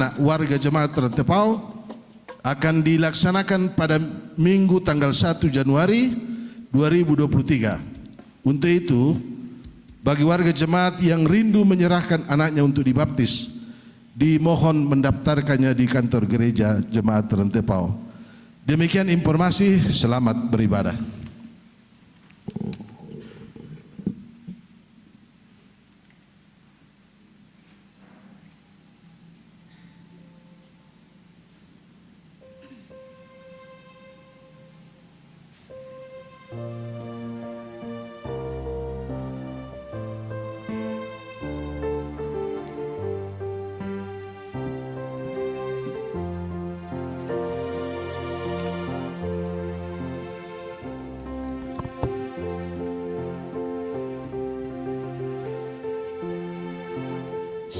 anak warga jemaat Rantepao akan dilaksanakan pada Minggu tanggal 1 Januari 2023. Untuk itu, bagi warga jemaat yang rindu menyerahkan anaknya untuk dibaptis, dimohon mendaftarkannya di kantor gereja jemaat Rantepao. Demikian informasi, selamat beribadah.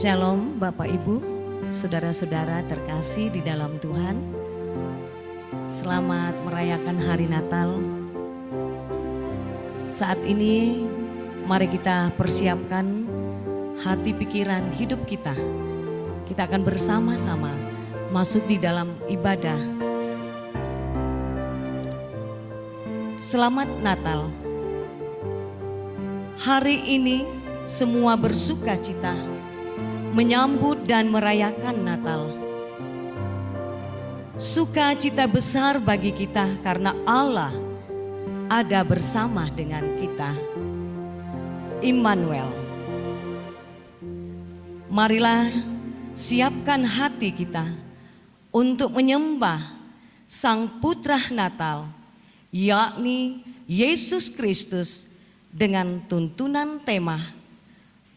Shalom Bapak Ibu, saudara-saudara terkasih di dalam Tuhan. Selamat merayakan hari Natal. Saat ini mari kita persiapkan hati pikiran hidup kita. Kita akan bersama-sama masuk di dalam ibadah. Selamat Natal. Hari ini semua bersuka cita menyambut dan merayakan Natal. Sukacita besar bagi kita karena Allah ada bersama dengan kita. Immanuel. Marilah siapkan hati kita untuk menyembah Sang Putra Natal, yakni Yesus Kristus, dengan tuntunan tema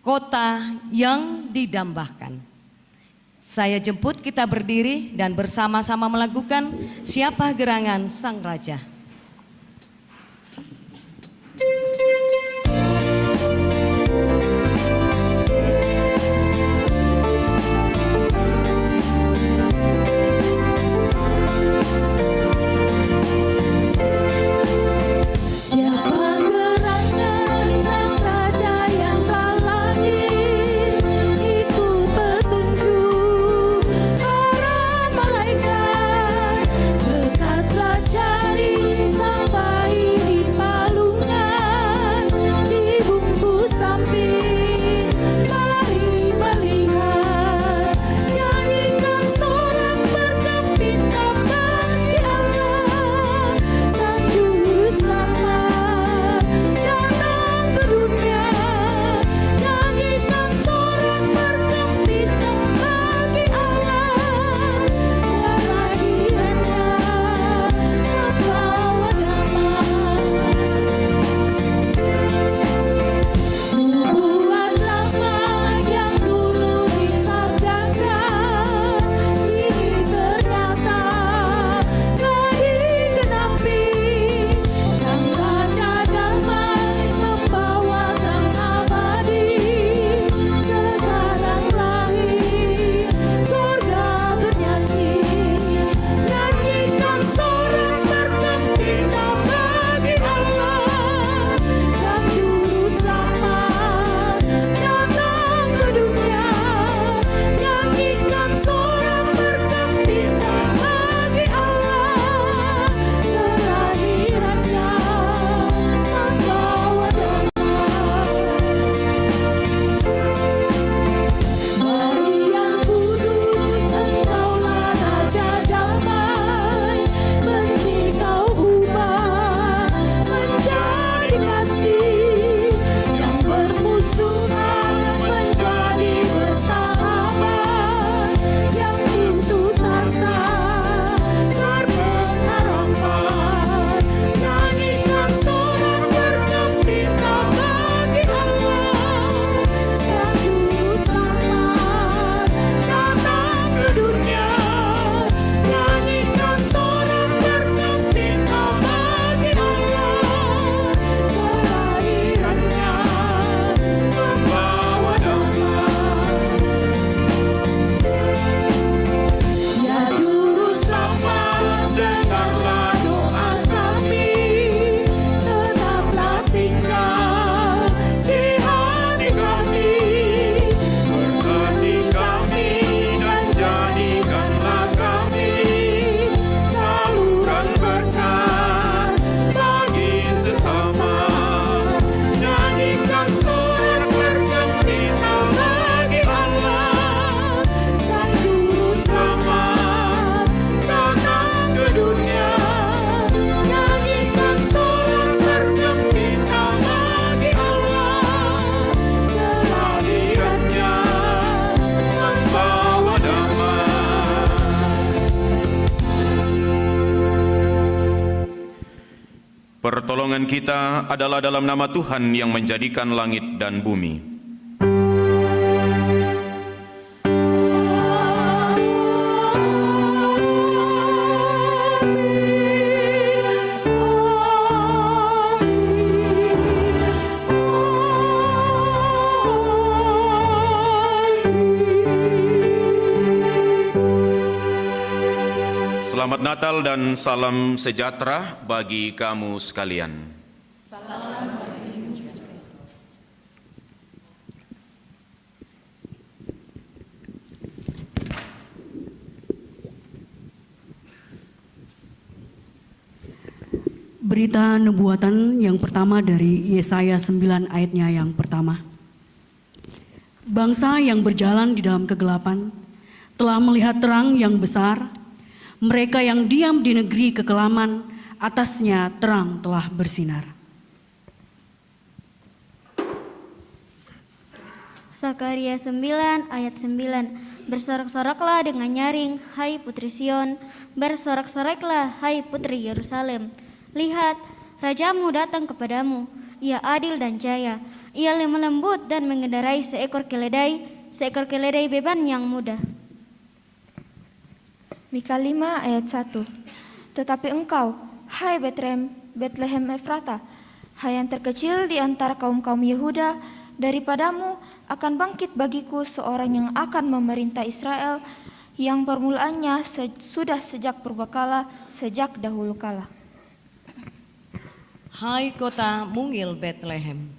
Kota yang Didambakan. Saya jemput kita berdiri dan bersama-sama melakukan Siapa Gerangan Sang Raja. Cari Pertolongan kita adalah dalam nama Tuhan yang menjadikan langit dan bumi. Selamat Natal dan salam sejahtera bagi kamu sekalian. Berita nubuatan yang pertama dari Yesaya 9 ayatnya yang pertama. Bangsa yang berjalan di dalam kegelapan telah melihat terang yang besar. Mereka yang diam di negeri kekelaman, atasnya terang telah bersinar. Zakaria 9 ayat 9. Bersorak-soraklah dengan nyaring, hai putri Sion. Bersorak-soraklah, hai putri Yerusalem. Lihat, rajamu datang kepadamu. Ia adil dan jaya. Ia lemah lembut dan mengendarai seekor keledai beban yang mudah. Mika 5 ayat 1. Tetapi engkau, hai Betlehem Efrata, hai yang terkecil di antara kaum-kaum Yehuda, daripadamu akan bangkit bagiku seorang yang akan memerintah Israel, yang permulaannya sudah sejak purbakala, sejak dahulu kala. Hai kota mungil Bethlehem.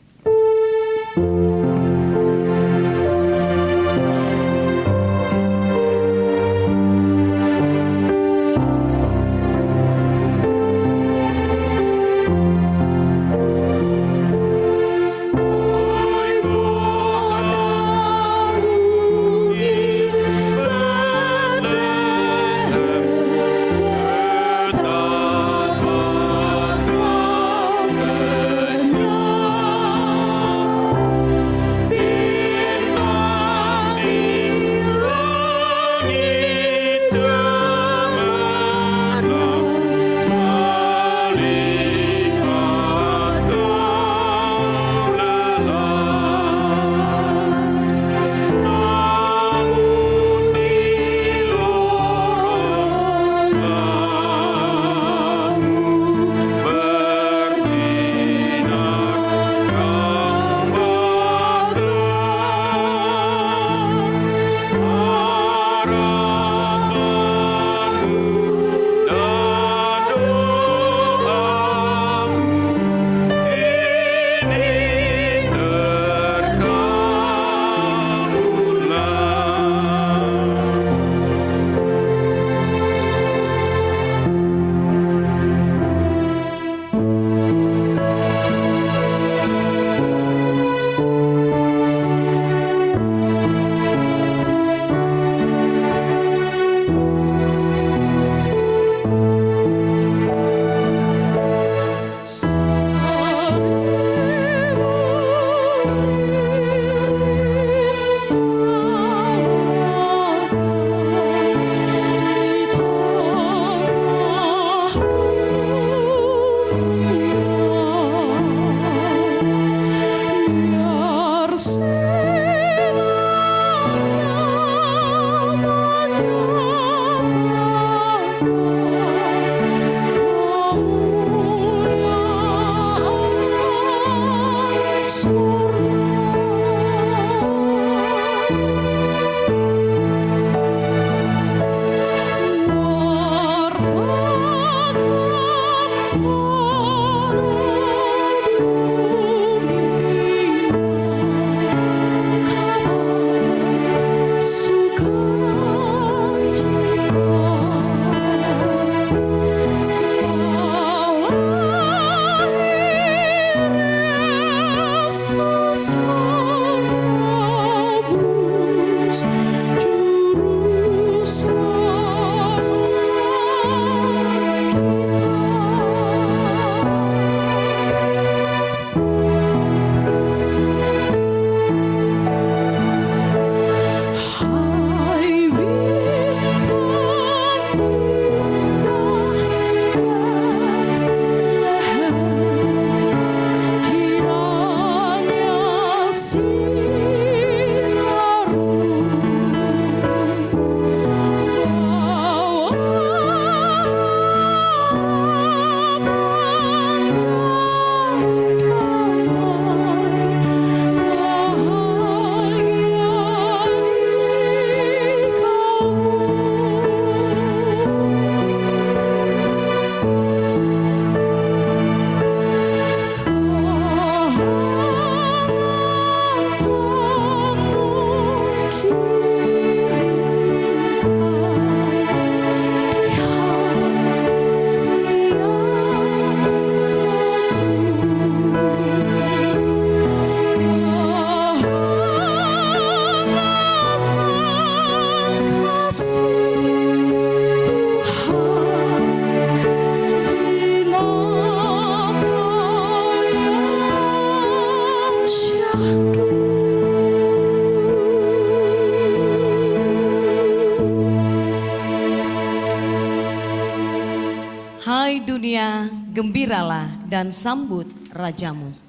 Betapa kau senyap Hai dunia, gembiralah dan sambut Rajamu.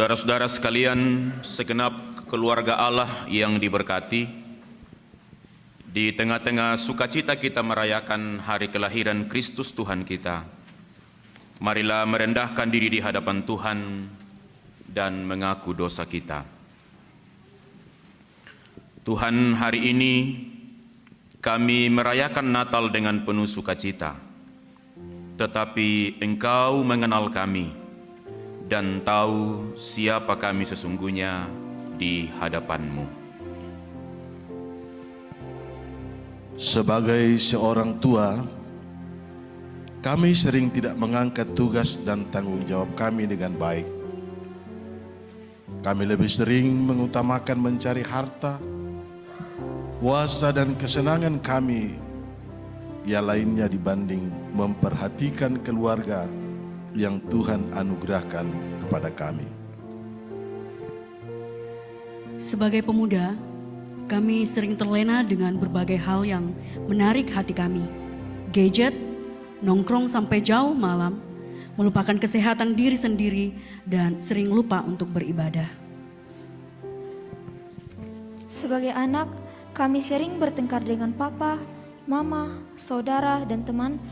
Saudara-saudara sekalian, segenap keluarga Allah yang diberkati, di tengah-tengah sukacita kita merayakan hari kelahiran Kristus Tuhan kita, marilah merendahkan diri di hadapan Tuhan dan mengaku dosa kita. Tuhan, hari ini kami merayakan Natal dengan penuh sukacita, tetapi Engkau mengenal kami dan tahu siapa kami sesungguhnya di hadapan-Mu. Sebagai seorang tua, kami sering tidak mengangkat tugas dan tanggung jawab kami dengan baik. Kami lebih sering mengutamakan mencari harta, puasa dan kesenangan kami yang lainnya dibanding memperhatikan keluarga yang Tuhan anugerahkan kepada kami. Sebagai pemuda, kami sering terlena dengan berbagai hal yang menarik hati kami. Gadget, nongkrong sampai jauh malam, melupakan kesehatan diri sendiri, dan sering lupa untuk beribadah. Sebagai anak, kami sering bertengkar dengan papa, mama, saudara, dan teman.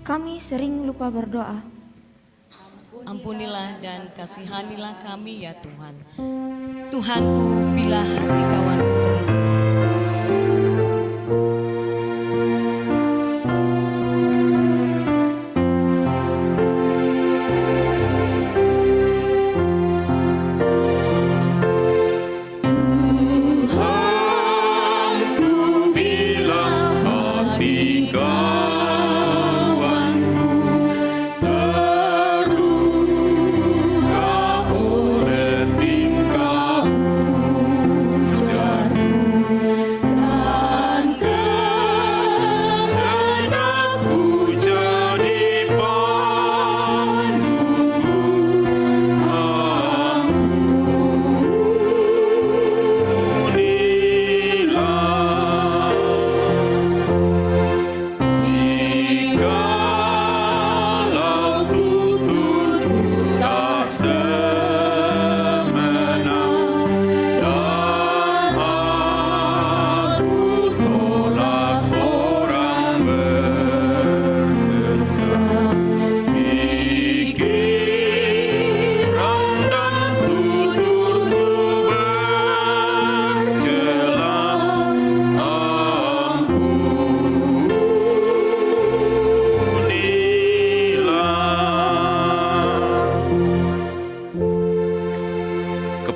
Kami sering lupa berdoa. Ampunilah dan kasihanilah kami ya Tuhan. Tuhanku, bila hati kawanku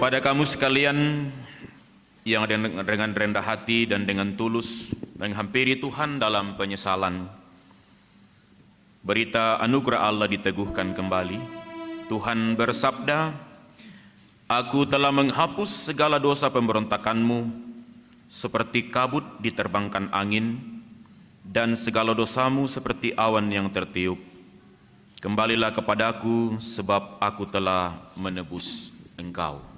Kepada kamu sekalian yang dengan rendah hati dan dengan tulus menghampiri Tuhan dalam penyesalan, berita anugerah Allah diteguhkan kembali. Tuhan bersabda, "Aku telah menghapus segala dosa pemberontakanmu, seperti kabut diterbangkan angin, dan segala dosamu seperti awan yang tertiup. Kembalilah kepadaku, sebab aku telah menebus engkau."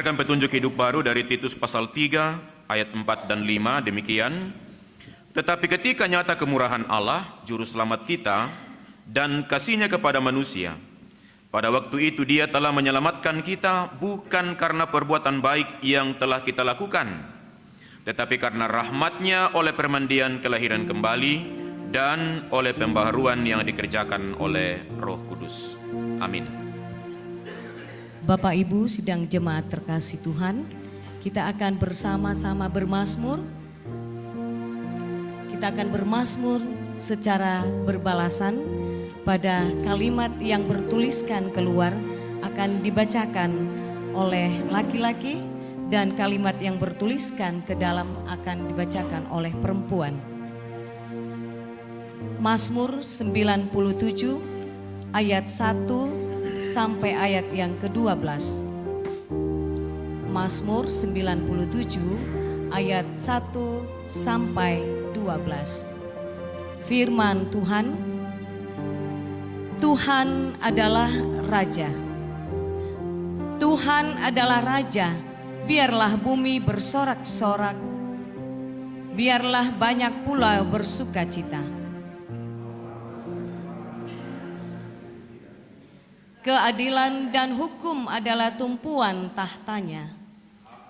mendengarkan petunjuk hidup baru dari Titus pasal 3 ayat 4 dan 5 demikian. Tetapi ketika nyata kemurahan Allah, juru selamat kita, dan kasih-Nya kepada manusia, pada waktu itu Dia telah menyelamatkan kita bukan karena perbuatan baik yang telah kita lakukan, tetapi karena rahmat-Nya oleh permandian kelahiran kembali dan oleh pembaharuan yang dikerjakan oleh Roh Kudus. Amin. Bapak Ibu sidang jemaat terkasih Tuhan, kita akan bersama-sama bermazmur. Kita akan bermazmur secara berbalasan. Pada kalimat yang bertuliskan keluar akan dibacakan oleh laki-laki, dan kalimat yang bertuliskan ke dalam akan dibacakan oleh perempuan. Mazmur 97 ayat 1 sampai ayat yang ke-12. Mazmur 97 ayat 1 sampai 12. Firman Tuhan, Tuhan adalah Raja. Tuhan adalah Raja, biarlah bumi bersorak-sorak, biarlah banyak pulau bersukacita. Keadilan dan hukum adalah tumpuan tahtanya,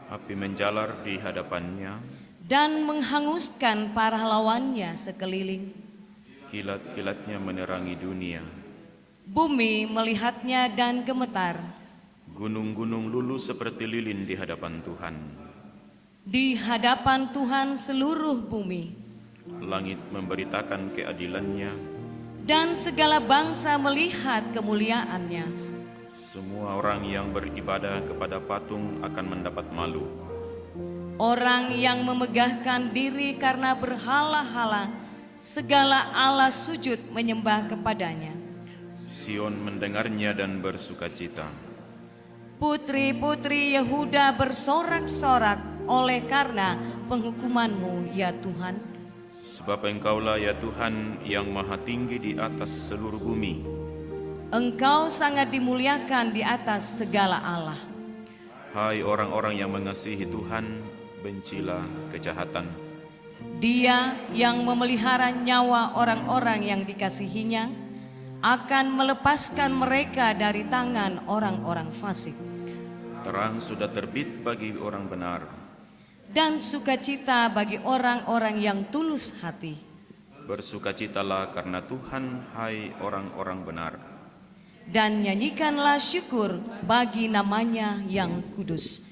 Api menjalar di hadapannya, dan menghanguskan para lawannya sekeliling. kilat-kilatnya menerangi dunia. Bumi melihatnya dan gemetar. Gunung-gunung luluh seperti lilin di hadapan Tuhan. Di hadapan Tuhan seluruh bumi, Langit memberitakan keadilannya, dan segala bangsa melihat kemuliaannya. semua orang yang beribadah kepada patung akan mendapat malu. Orang yang memegahkan diri karena berhala-hala, segala Allah sujud menyembah kepadanya. Sion mendengarnya dan bersukacita. Putri-putri Yehuda bersorak-sorak oleh karena penghukuman-Mu, ya Tuhan. Sebab Engkaulah ya Tuhan yang maha tinggi di atas seluruh bumi. Engkau sangat dimuliakan di atas segala Allah. Hai orang-orang yang mengasihi Tuhan, bencilah kejahatan. Dia yang memelihara nyawa orang-orang yang dikasihinya akan melepaskan mereka dari tangan orang-orang fasik. Terang sudah terbit bagi orang benar, Dan sukacita bagi orang-orang yang tulus hati. bersukacitalah karena Tuhan, hai orang-orang benar. Dan nyanyikanlah syukur bagi namanya yang kudus.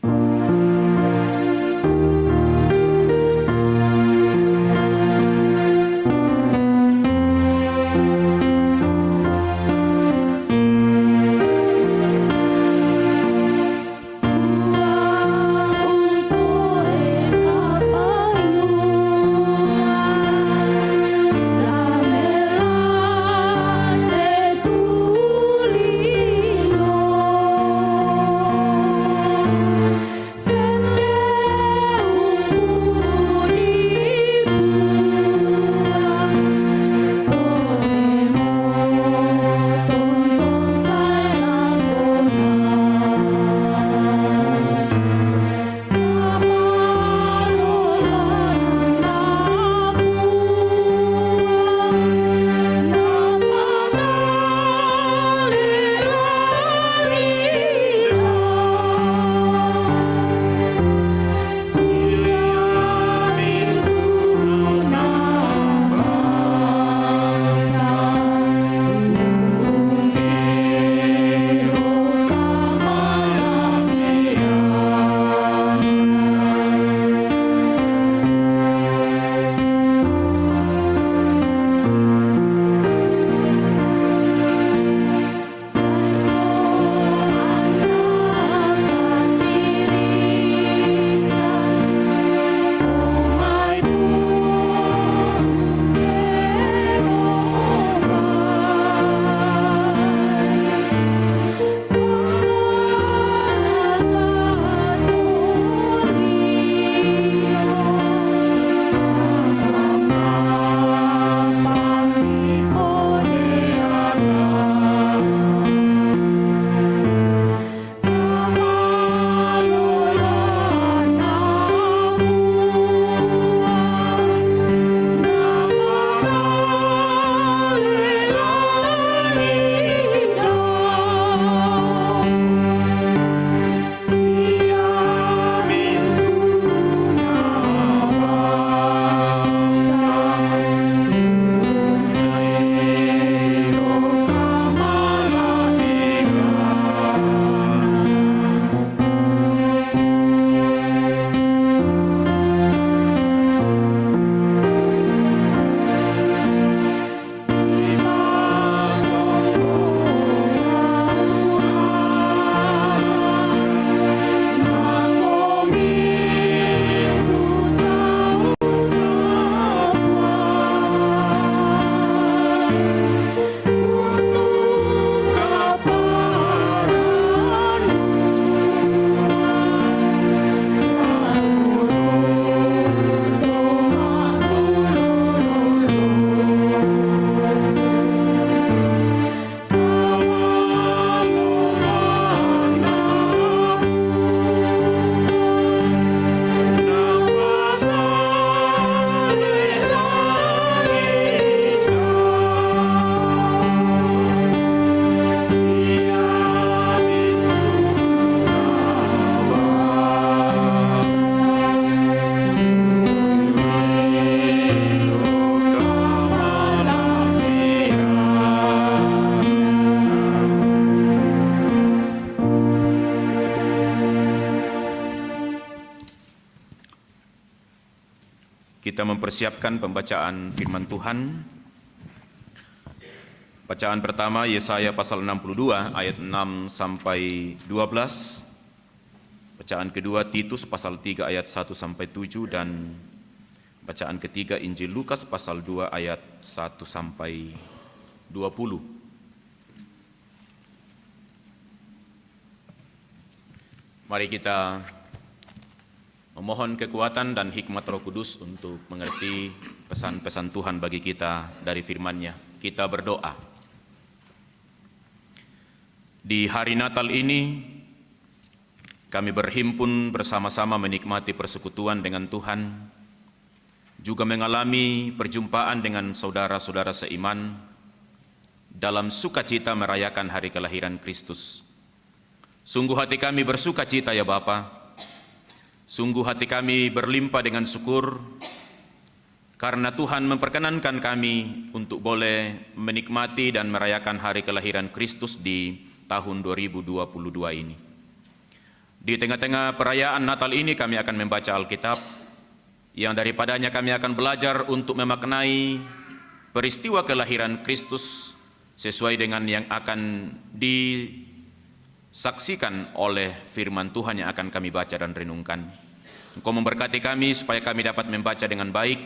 Tuhan kita mempersiapkan pembacaan firman Tuhan. Bacaan pertama Yesaya pasal 62 ayat 6 sampai 12. Bacaan kedua Titus pasal 3 ayat 1 sampai 7 dan bacaan ketiga Injil Lukas pasal 2 ayat 1 sampai 20. Mari kita memohon kekuatan dan hikmat Roh Kudus untuk mengerti pesan-pesan Tuhan bagi kita dari firman-Nya. Kita berdoa. Di hari Natal ini, kami berhimpun bersama-sama menikmati persekutuan dengan Tuhan, juga mengalami perjumpaan dengan saudara-saudara seiman dalam sukacita merayakan hari kelahiran Kristus. Sungguh hati kami bersuka cita ya Bapa. Sungguh hati kami berlimpah dengan syukur karena Tuhan memperkenankan kami untuk boleh menikmati dan merayakan hari kelahiran Kristus di tahun 2022 ini. Di tengah-tengah perayaan Natal ini kami akan membaca Alkitab yang daripadanya kami akan belajar untuk memaknai peristiwa kelahiran Kristus sesuai dengan yang akan disaksikan oleh firman Tuhan yang akan kami baca dan renungkan. Engkau memberkati kami supaya kami dapat membaca dengan baik,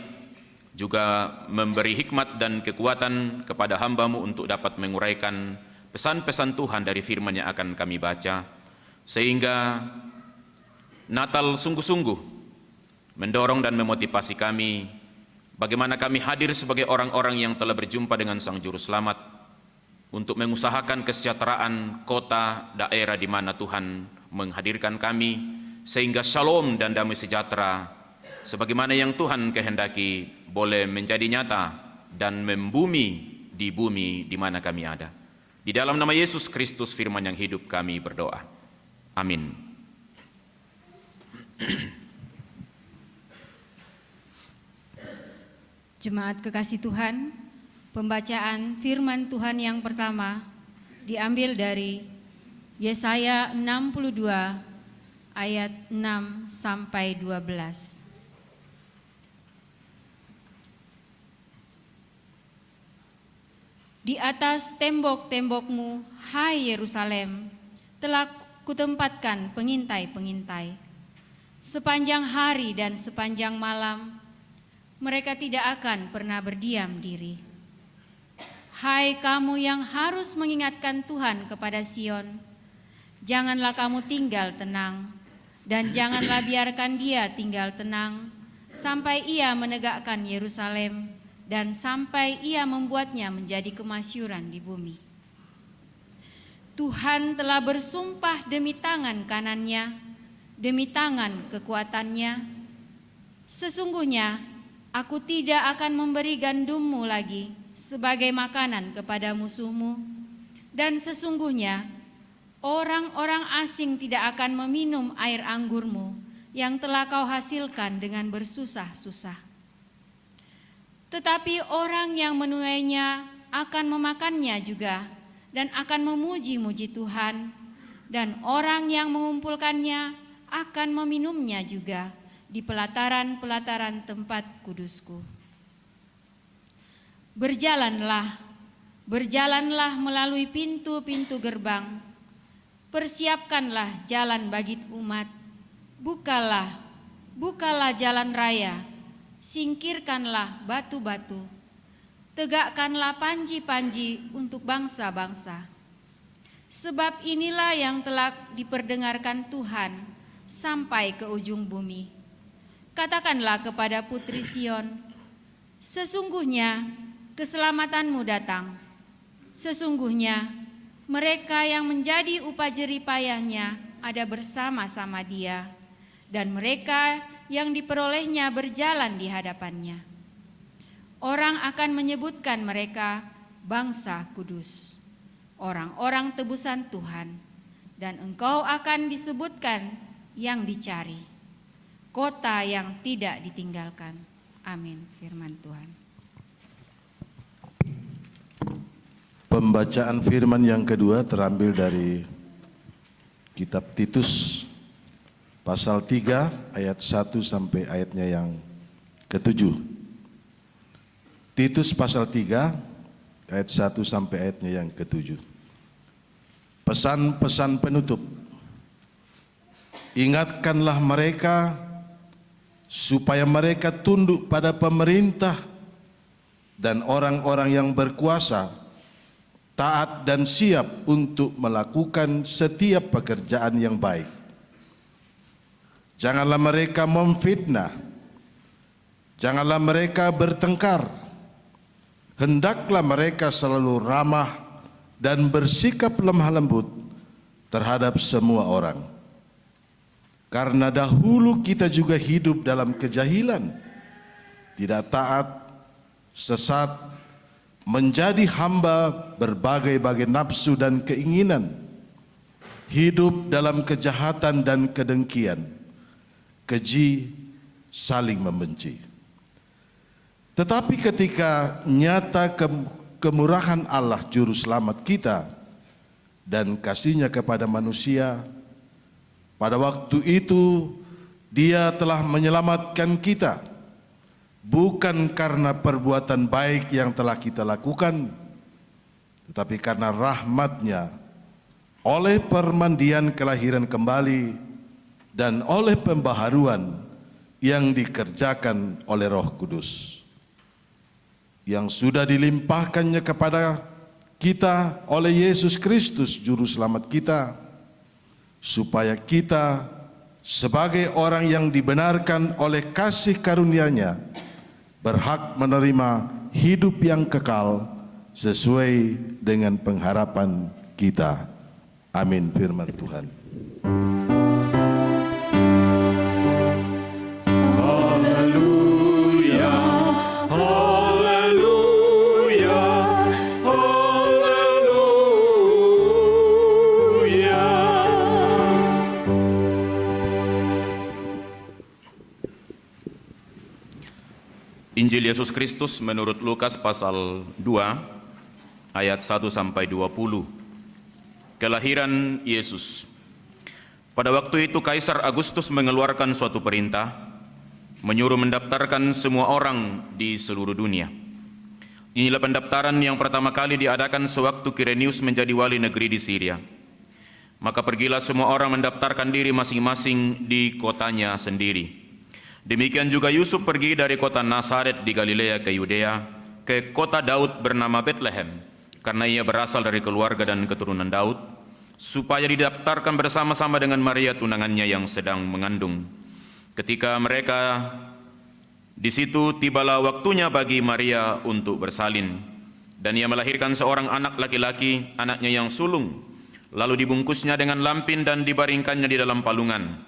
juga memberi hikmat dan kekuatan kepada hamba-Mu untuk dapat menguraikan pesan-pesan Tuhan dari firman yang akan kami baca, sehingga Natal sungguh-sungguh mendorong dan memotivasi kami bagaimana kami hadir sebagai orang-orang yang telah berjumpa dengan Sang Juru Selamat untuk mengusahakan kesejahteraan kota, daerah di mana Tuhan menghadirkan kami, sehingga shalom dan damai sejahtera sebagaimana yang Tuhan kehendaki boleh menjadi nyata dan membumi di bumi di mana kami ada. Di dalam nama Yesus Kristus firman yang hidup kami berdoa. Amin. Jemaat kekasih Tuhan, pembacaan firman Tuhan yang pertama diambil dari Yesaya 62 ayat 6 sampai 12. Di atas tembok-tembokmu, hai Yerusalem, telah kutempatkan pengintai-pengintai. Sepanjang hari dan sepanjang malam, mereka tidak akan pernah berdiam diri. Hai kamu yang harus mengingatkan Tuhan kepada Sion, janganlah kamu tinggal tenang, dan janganlah biarkan dia tinggal tenang, sampai ia menegakkan Yerusalem, dan sampai ia membuatnya menjadi kemasyuran di bumi. Tuhan telah bersumpah demi tangan kanannya, demi tangan kekuatannya, sesungguhnya aku tidak akan memberi gandummu lagi sebagai makanan kepada musuhmu, dan sesungguhnya orang-orang asing tidak akan meminum air anggurmu yang telah kau hasilkan dengan bersusah-susah. Tetapi orang yang menuainya akan memakannya juga dan akan memuji-muji Tuhan, dan orang yang mengumpulkannya akan meminumnya juga di pelataran-pelataran tempat kudusku. Berjalanlah, berjalanlah melalui pintu-pintu gerbang, persiapkanlah jalan bagi umat, bukalah, bukalah jalan raya, singkirkanlah batu-batu, tegakkanlah panji-panji untuk bangsa-bangsa. Sebab inilah yang telah diperdengarkan Tuhan sampai ke ujung bumi. Katakanlah kepada putri Sion, sesungguhnya keselamatanmu datang. Sesungguhnya mereka yang menjadi upah jerih payahnya ada bersama-sama dia, dan mereka yang diperolehnya berjalan di hadapannya. Orang akan menyebutkan mereka bangsa kudus, orang-orang tebusan Tuhan, dan engkau akan disebutkan yang dicari, kota yang tidak ditinggalkan. Amin. Firman Tuhan. Pembacaan firman yang kedua terambil dari kitab Titus pasal 3 ayat 1 sampai ayatnya yang ke-7. Titus pasal 3 ayat 1 sampai ayatnya yang ke-7. Pesan-pesan penutup. Ingatkanlah mereka supaya mereka tunduk pada pemerintah dan orang-orang yang berkuasa, taat dan siap untuk melakukan setiap pekerjaan yang baik. Janganlah mereka memfitnah, janganlah mereka bertengkar. Hendaklah mereka selalu ramah dan bersikap lemah lembut terhadap semua orang. Karena dahulu kita juga hidup dalam kejahilan, tidak taat, sesat, menjadi hamba berbagai-bagai nafsu dan keinginan, hidup dalam kejahatan dan kedengkian, keji, saling membenci. Tetapi ketika nyata kemurahan Allah Juru Selamat kita dan kasih-Nya kepada manusia, pada waktu itu Dia telah menyelamatkan kita, bukan karena perbuatan baik yang telah kita lakukan, tetapi karena rahmat-Nya, oleh permandian kelahiran kembali dan oleh pembaharuan yang dikerjakan oleh Roh Kudus, yang sudah dilimpahkannya kepada kita oleh Yesus Kristus Juru Selamat kita, supaya kita sebagai orang yang dibenarkan oleh kasih karunia-Nya berhak menerima hidup yang kekal sesuai dengan pengharapan kita. Amin. Firman Tuhan. Injil Yesus Kristus menurut Lukas pasal 2 ayat 1 sampai 20. Kelahiran Yesus. Pada waktu itu Kaisar Agustus mengeluarkan suatu perintah menyuruh mendaftarkan semua orang di seluruh dunia. Inilah pendaftaran yang pertama kali diadakan sewaktu Kirenius menjadi wali negeri di Syria. Maka pergilah semua orang mendaftarkan diri masing-masing di kotanya sendiri. Demikian juga Yusuf pergi dari kota Nazaret di Galilea ke Yudea, ke kota Daud bernama Betlehem, karena ia berasal dari keluarga dan keturunan Daud, supaya didaftarkan bersama-sama dengan Maria tunangannya yang sedang mengandung. Ketika mereka di situ, tibalah waktunya bagi Maria untuk bersalin, dan ia melahirkan seorang anak laki-laki, anaknya yang sulung, lalu dibungkusnya dengan lampin dan dibaringkannya di dalam palungan,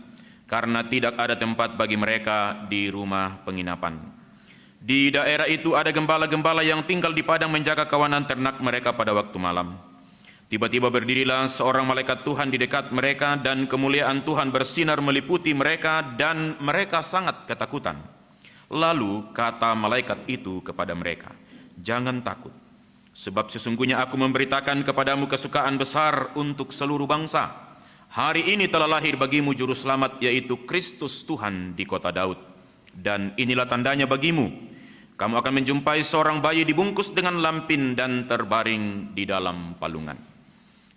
karena tidak ada tempat bagi mereka di rumah penginapan. Di daerah itu ada gembala-gembala yang tinggal di padang menjaga kawanan ternak mereka pada waktu malam. Tiba-tiba berdirilah seorang malaikat Tuhan di dekat mereka, dan kemuliaan Tuhan bersinar meliputi mereka, dan mereka sangat ketakutan. Lalu kata malaikat itu kepada mereka, "Jangan takut, sebab sesungguhnya aku memberitakan kepadamu kesukaan besar untuk seluruh bangsa. Hari ini telah lahir bagimu Juru Selamat, yaitu Kristus Tuhan di kota Daud. Dan inilah tandanya bagimu, kamu akan menjumpai seorang bayi dibungkus dengan lampin dan terbaring di dalam palungan."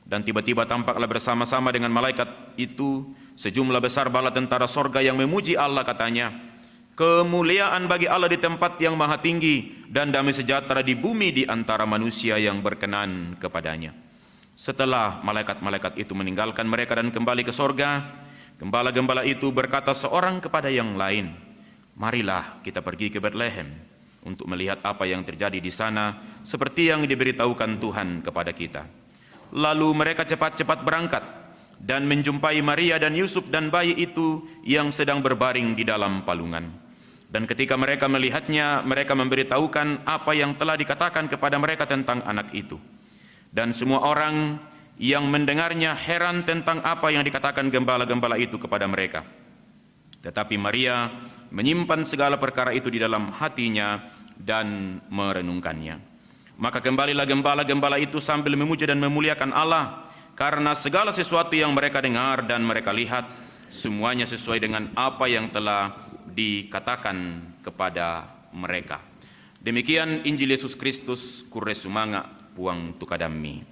Dan tiba-tiba tampaklah bersama-sama dengan malaikat itu sejumlah besar bala tentara sorga yang memuji Allah, katanya, "Kemuliaan bagi Allah di tempat yang maha tinggi, dan damai sejahtera di bumi di antara manusia yang berkenan kepadanya." Setelah malaikat-malaikat itu meninggalkan mereka dan kembali ke sorga, gembala-gembala itu berkata seorang kepada yang lain, "Marilah kita pergi ke Betlehem untuk melihat apa yang terjadi di sana, seperti yang diberitahukan Tuhan kepada kita." Lalu mereka cepat-cepat berangkat dan menjumpai Maria dan Yusuf dan bayi itu yang sedang berbaring di dalam palungan. Dan ketika mereka melihatnya, mereka memberitahukan apa yang telah dikatakan kepada mereka tentang anak itu. Dan semua orang yang mendengarnya heran tentang apa yang dikatakan gembala-gembala itu kepada mereka. Tetapi Maria menyimpan segala perkara itu di dalam hatinya dan merenungkannya. Maka kembalilah gembala-gembala itu sambil memuji dan memuliakan Allah, karena segala sesuatu yang mereka dengar dan mereka lihat, semuanya sesuai dengan apa yang telah dikatakan kepada mereka. Demikian Injil Yesus Kristus kure sumanga puang tukadami.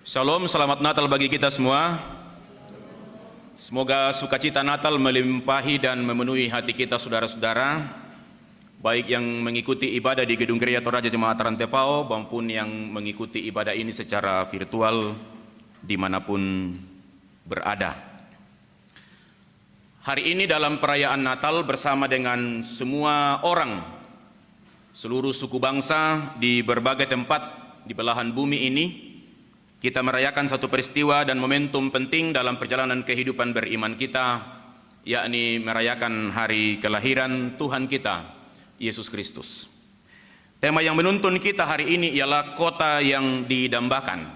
Shalom, selamat Natal bagi kita semua. Semoga sukacita Natal melimpahi dan memenuhi hati kita saudara-saudara, baik yang mengikuti ibadah di Gedung Gereja Toraja Jemaat Rantepao maupun yang mengikuti ibadah ini secara virtual dimanapun berada. Hari ini dalam perayaan Natal bersama dengan semua orang, seluruh suku bangsa di berbagai tempat di belahan bumi ini, kita merayakan satu peristiwa dan momentum penting dalam perjalanan kehidupan beriman kita, yakni merayakan hari kelahiran Tuhan kita, Yesus Kristus. Tema yang menuntun kita hari ini ialah kota yang didambakan.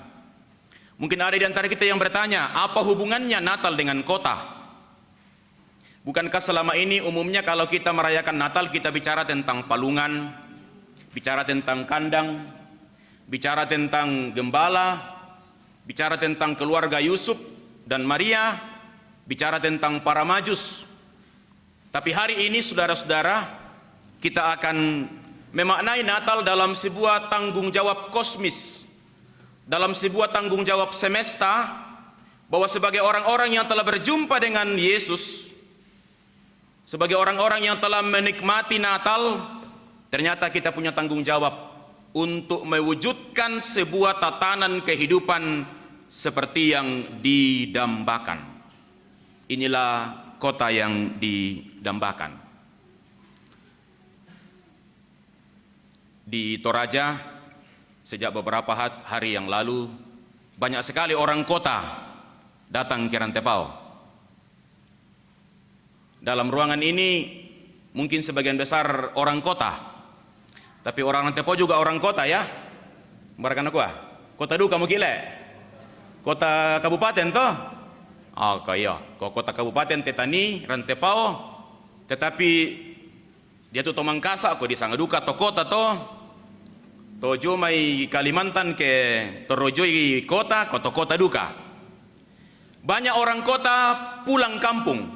Mungkin ada di antara kita yang bertanya, apa hubungannya Natal dengan kota? Bukankah selama ini umumnya kalau kita merayakan Natal kita bicara tentang palungan, bicara tentang kandang, bicara tentang gembala, bicara tentang keluarga Yusuf dan Maria, bicara tentang para majus. Tapi hari ini saudara-saudara, kita akan memaknai Natal dalam sebuah tanggung jawab kosmis, dalam sebuah tanggung jawab semesta, bahwa sebagai orang-orang yang telah berjumpa dengan Yesus, sebagai orang-orang yang telah menikmati Natal, ternyata kita punya tanggung jawab untuk mewujudkan sebuah tatanan kehidupan seperti yang didambakan. Inilah kota yang didambakan. Di Toraja, sejak beberapa hari yang lalu, banyak sekali orang kota datang ke Rantepao. Dalam ruangan ini mungkin sebagian besar orang kota, tapi orang Rantepao juga orang kota ya. Marakan aku kota du kamu kile. Kota kabupaten toh. Oh kaya. Kota kabupaten Tetani, Rantepao. Tetapi dia tu Tomangkasa ko di Sangaduka to kota to. Tojo mai Kalimantan ke Torojoi kota, kota duka. Banyak orang kota pulang kampung.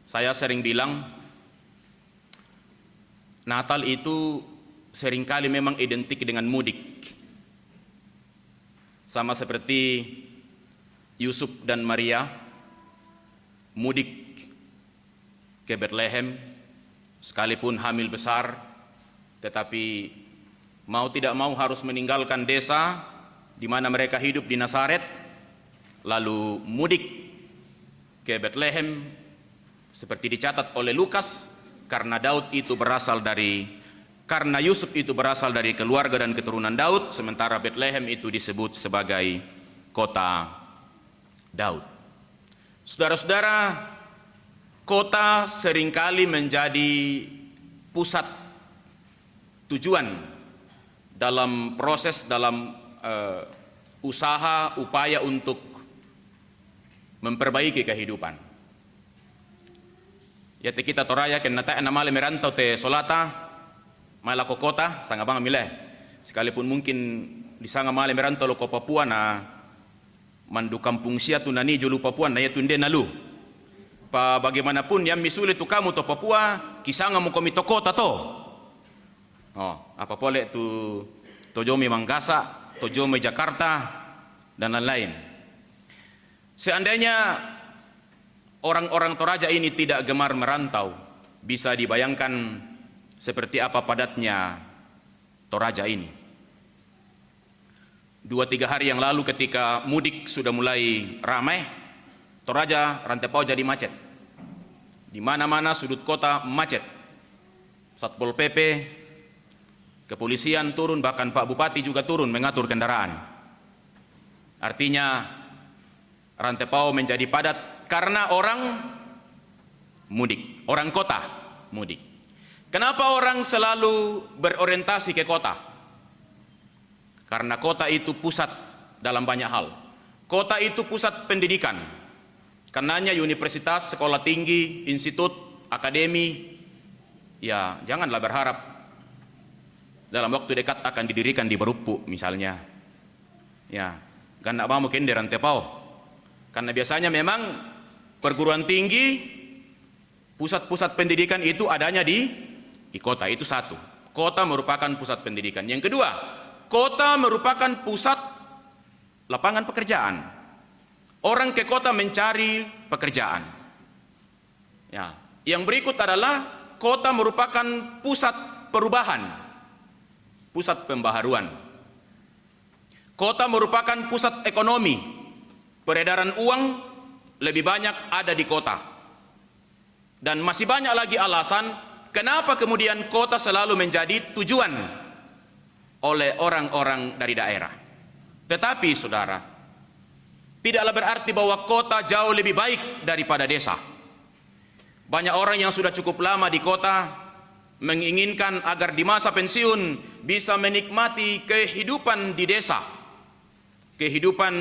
Saya sering bilang Natal itu seringkali memang identik dengan mudik. Sama seperti Yusuf dan Maria mudik ke Bethlehem, sekalipun hamil besar, tetapi mau tidak mau harus meninggalkan desa di mana mereka hidup di Nazaret, lalu mudik ke Bethlehem, seperti dicatat oleh Lukas, karena Yusuf itu berasal dari keluarga dan keturunan Daud, sementara Bethlehem itu disebut sebagai kota Daud. Saudara-saudara, kota seringkali menjadi pusat tujuan dalam proses, dalam usaha, upaya untuk memperbaiki kehidupan. Ya te kita toraya ken nata enamale merantau te solata mala ko kota sanga bang mileh, sekalipun mungkin di sanga male merantau lo ko Papua na mandu kampung sia tu nani jolu Papua na ya tunde nalu pa bagaimanapun yang misulit tu kamu to Papua kisanga mo komito kota to apa pole tu tojomi Mangkasa, tojomi Jakarta dan lain-lain. Seandainya orang-orang Toraja ini tidak gemar merantau, bisa dibayangkan seperti apa padatnya Toraja ini. 2-3 hari yang lalu ketika mudik sudah mulai ramai, Toraja, Rantepao jadi macet. Di mana-mana sudut kota macet. Satpol PP kepolisian turun, bahkan Pak Bupati juga turun mengatur kendaraan. Artinya Rantepao menjadi padat karena orang mudik, orang kota mudik. Kenapa orang selalu berorientasi ke kota? Karena kota itu pusat dalam banyak hal. Kota itu pusat pendidikan. Karenanya universitas, sekolah tinggi, institut, akademi, ya janganlah berharap dalam waktu dekat akan didirikan di Baruppu misalnya. Ya, kan tidak mau mungkin di Rantepao. Karena biasanya memang perguruan tinggi, pusat-pusat pendidikan itu adanya di kota. Itu satu. Kota merupakan pusat pendidikan. Yang kedua, kota merupakan pusat lapangan pekerjaan. Orang ke kota mencari pekerjaan. Ya. Yang berikut adalah kota merupakan pusat perubahan, pusat pembaharuan. Kota merupakan pusat ekonomi. Peredaran uang lebih banyak ada di kota. Dan masih banyak lagi alasan kenapa kemudian kota selalu menjadi tujuan oleh orang-orang dari daerah. Tetapi saudara, tidaklah berarti bahwa kota jauh lebih baik daripada desa. Banyak orang yang sudah cukup lama di kota menginginkan agar di masa pensiun bisa menikmati kehidupan di desa. Kehidupan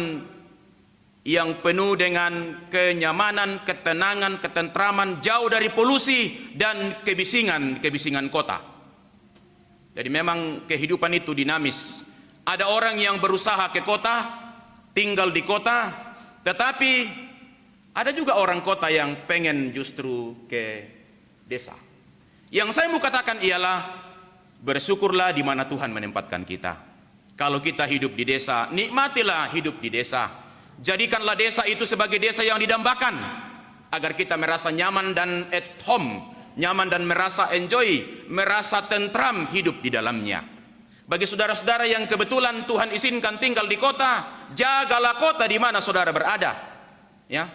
yang penuh dengan kenyamanan, ketenangan, ketentraman, jauh dari polusi dan kebisingan kota. Jadi memang kehidupan itu dinamis. Ada orang yang berusaha ke kota, tinggal di kota, tetapi ada juga orang kota yang pengen justru ke desa. Yang saya mau katakan ialah bersyukurlah di mana Tuhan menempatkan kita. Kalau kita hidup di desa, nikmatilah hidup di desa. Jadikanlah desa itu sebagai desa yang didambakan agar kita merasa nyaman dan at home, nyaman dan merasa enjoy, merasa tentram hidup di dalamnya. Bagi saudara-saudara yang kebetulan Tuhan izinkan tinggal di kota, jagalah kota di mana saudara berada. Ya.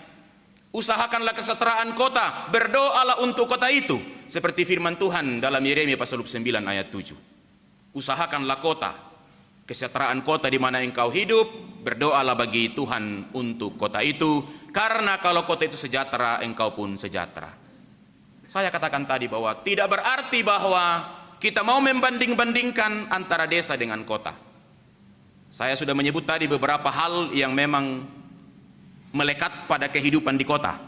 Usahakanlah kesejahteraan kota, berdoalah untuk kota itu seperti firman Tuhan dalam Yeremia pasal 9 ayat 7. Usahakanlah kota, kesejahteraan kota di mana engkau hidup, berdoalah bagi Tuhan untuk kota itu, karena kalau kota itu sejahtera, engkau pun sejahtera. Saya katakan tadi bahwa tidak berarti bahwa kita mau membanding-bandingkan antara desa dengan kota. Saya sudah menyebut tadi beberapa hal yang memang melekat pada kehidupan di kota.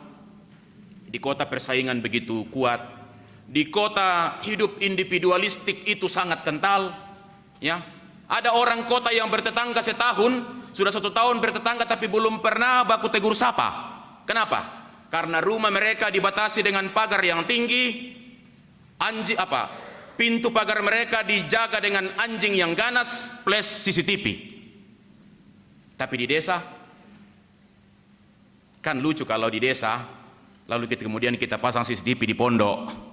Di kota persaingan begitu kuat. Di kota hidup individualistik itu sangat kental. Ya, ada orang kota yang bertetangga setahun, sudah 1 tahun bertetangga tapi belum pernah baku tegur sapa. Kenapa? Karena rumah mereka dibatasi dengan pagar yang tinggi, pintu pagar mereka dijaga dengan anjing yang ganas plus CCTV. Tapi di desa, kan lucu kalau di desa, lalu kemudian kita pasang CCTV di pondok.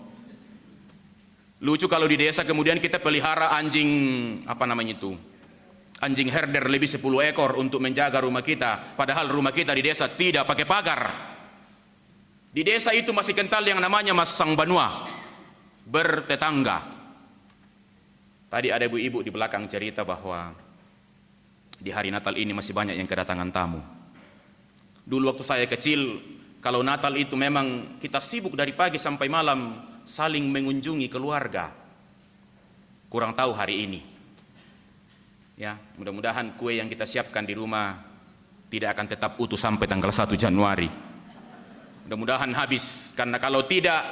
Lucu kalau di desa kemudian kita pelihara anjing, anjing herder lebih 10 ekor untuk menjaga rumah kita. Padahal rumah kita di desa tidak pakai pagar. Di desa itu masih kental yang namanya masang banua, bertetangga. Tadi ada ibu-ibu di belakang cerita bahwa di hari Natal ini masih banyak yang kedatangan tamu. Dulu waktu saya kecil, kalau Natal itu memang kita sibuk dari pagi sampai malam saling mengunjungi keluarga. Kurang tahu hari ini. Ya, mudah-mudahan kue yang kita siapkan di rumah tidak akan tetap utuh sampai tanggal 1 Januari. Mudah-mudahan habis, karena kalau tidak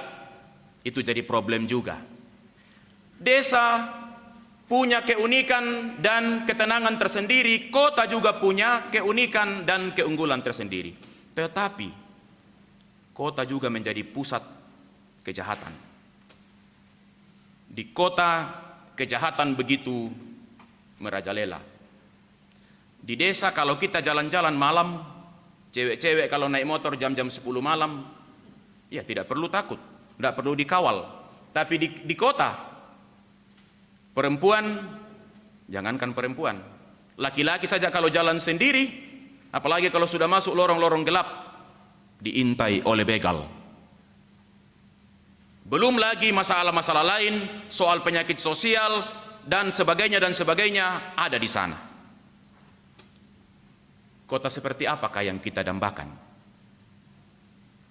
itu jadi problem juga. Desa punya keunikan dan ketenangan tersendiri, kota juga punya keunikan dan keunggulan tersendiri. Tetapi kota juga menjadi pusat kejahatan. Di kota kejahatan begitu merajalela. Di desa kalau kita jalan-jalan malam, cewek-cewek kalau naik motor jam-jam 10 malam, ya tidak perlu takut, tidak perlu dikawal. Tapi di kota, perempuan, jangankan perempuan, laki-laki saja kalau jalan sendiri, apalagi kalau sudah masuk lorong-lorong gelap, diintai oleh begal. Belum lagi masalah-masalah lain, soal penyakit sosial, dan sebagainya ada di sana. Kota seperti apakah yang kita dambakan?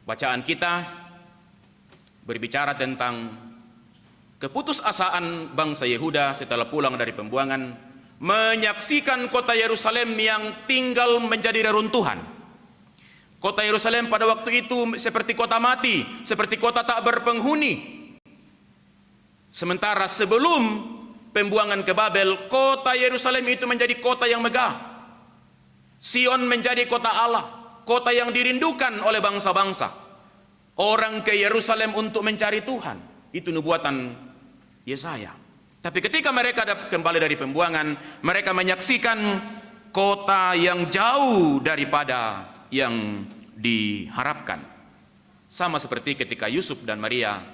Bacaan kita berbicara tentang keputusasaan bangsa Yehuda setelah pulang dari pembuangan, menyaksikan kota Yerusalem yang tinggal menjadi reruntuhan. Kota Yerusalem pada waktu itu seperti kota mati, seperti kota tak berpenghuni. Sementara sebelum pembuangan ke Babel, kota Yerusalem itu menjadi kota yang megah. Sion menjadi kota Allah, kota yang dirindukan oleh bangsa-bangsa. Orang ke Yerusalem untuk mencari Tuhan. Itu nubuatan Yesaya. Tapi ketika mereka kembali dari pembuangan, mereka menyaksikan kota yang jauh daripada yang diharapkan. Sama seperti ketika Yusuf dan Maria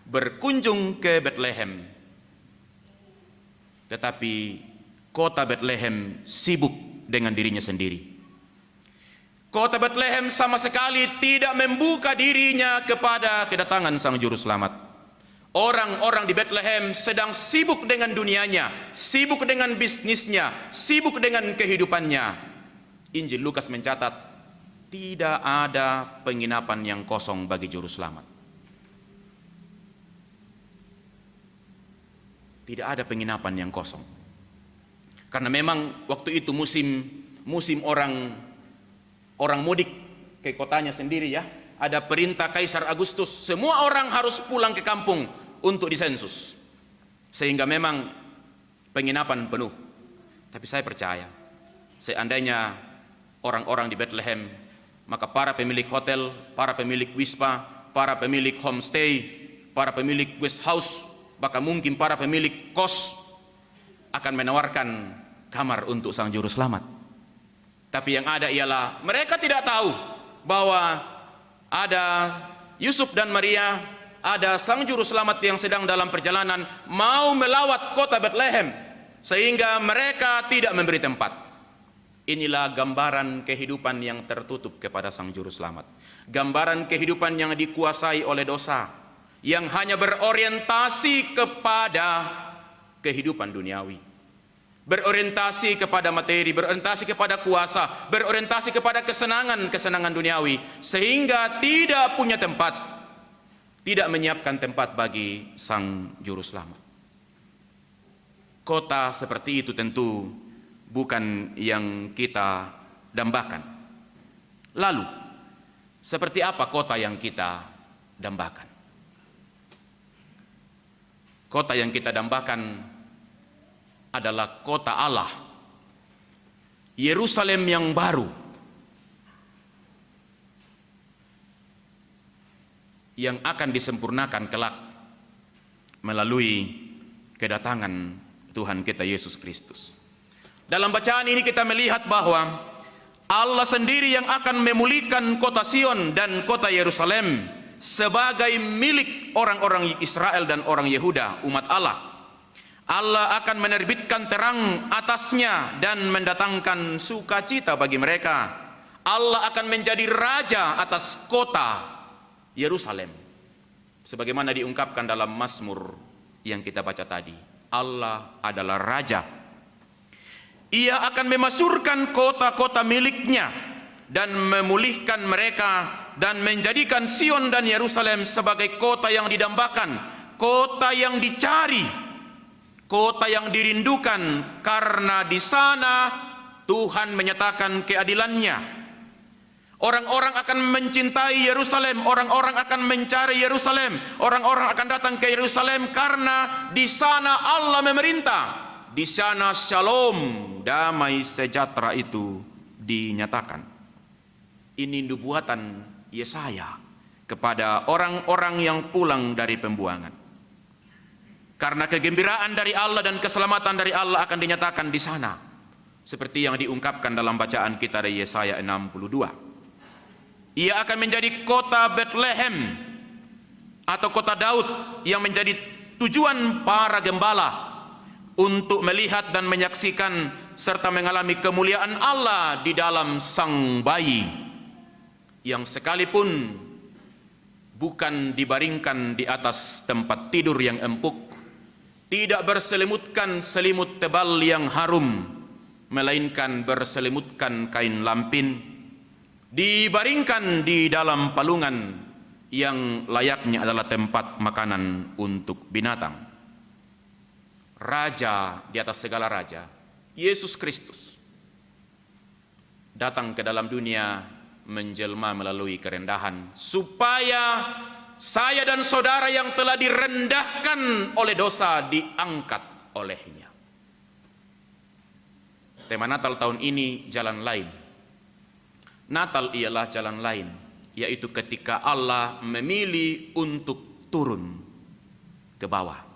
berkunjung ke Bethlehem. Tetapi kota Bethlehem sibuk dengan dirinya sendiri. Kota Bethlehem sama sekali tidak membuka dirinya kepada kedatangan Sang Juru Selamat. Orang-orang di Bethlehem sedang sibuk dengan dunianya, sibuk dengan bisnisnya, sibuk dengan kehidupannya. Injil Lukas mencatat, tidak ada penginapan yang kosong bagi Juru Selamat. Tidak ada penginapan yang kosong. Karena memang waktu itu musim orang mudik ke kotanya sendiri ya. Ada perintah Kaisar Agustus, semua orang harus pulang ke kampung untuk disensus. Sehingga memang penginapan penuh. Tapi saya percaya, seandainya orang-orang di Bethlehem, maka para pemilik hotel, para pemilik wispa, para pemilik homestay, para pemilik guest house, bahkan mungkin para pemilik kos akan menawarkan kamar untuk Sang Juru Selamat. Tapi yang ada ialah mereka tidak tahu bahwa ada Yusuf dan Maria, ada Sang Juru Selamat yang sedang dalam perjalanan mau melawat kota Bethlehem, sehingga mereka tidak memberi tempat. Inilah gambaran kehidupan yang tertutup kepada Sang Juru Selamat. Gambaran kehidupan yang dikuasai oleh dosa, yang hanya berorientasi kepada kehidupan duniawi, berorientasi kepada materi, berorientasi kepada kuasa, berorientasi kepada kesenangan duniawi, sehingga tidak punya tempat, tidak menyiapkan tempat bagi Sang Juru Selamat. Kota seperti itu tentu bukan yang kita dambakan. Lalu, seperti apa kota yang kita dambakan? Kota yang kita dambakan adalah kota Allah, Yerusalem yang baru, yang akan disempurnakan kelak melalui kedatangan Tuhan kita Yesus Kristus. Dalam bacaan ini kita melihat bahwa Allah sendiri yang akan memulihkan kota Sion dan kota Yerusalem sebagai milik orang-orang Israel dan orang Yehuda, umat Allah. Allah akan menerbitkan terang atasnya dan mendatangkan sukacita bagi mereka. Allah akan menjadi raja atas kota Yerusalem. Sebagaimana diungkapkan dalam Mazmur yang kita baca tadi. Allah adalah raja. Ia akan memasyurkan kota-kota miliknya dan memulihkan mereka dan menjadikan Sion dan Yerusalem sebagai kota yang didambakan, kota yang dicari, kota yang dirindukan, karena di sana Tuhan menyatakan keadilannya. Orang-orang akan mencintai Yerusalem, orang-orang akan mencari Yerusalem, orang-orang akan datang ke Yerusalem karena di sana Allah memerintah, di sana shalom, damai sejahtera itu dinyatakan. Ini nubuatan Yesaya kepada orang-orang yang pulang dari pembuangan. Karena kegembiraan dari Allah dan keselamatan dari Allah akan dinyatakan di sana, seperti yang diungkapkan dalam bacaan kita dari Yesaya 62. Ia akan menjadi kota Bethlehem atau kota Daud yang menjadi tujuan para gembala untuk melihat dan menyaksikan serta mengalami kemuliaan Allah di dalam sang bayi yang sekalipun bukan dibaringkan di atas tempat tidur yang empuk, tidak berselimutkan selimut tebal yang harum, melainkan berselimutkan kain lampin, dibaringkan di dalam palungan yang layaknya adalah tempat makanan untuk binatang. Raja di atas segala raja, Yesus Kristus, datang ke dalam dunia menjelma melalui kerendahan, supaya saya dan saudara yang telah direndahkan oleh dosa diangkat olehnya. Tema Natal tahun ini jalan lain. Natal ialah jalan lain, yaitu ketika Allah memilih untuk turun ke bawah.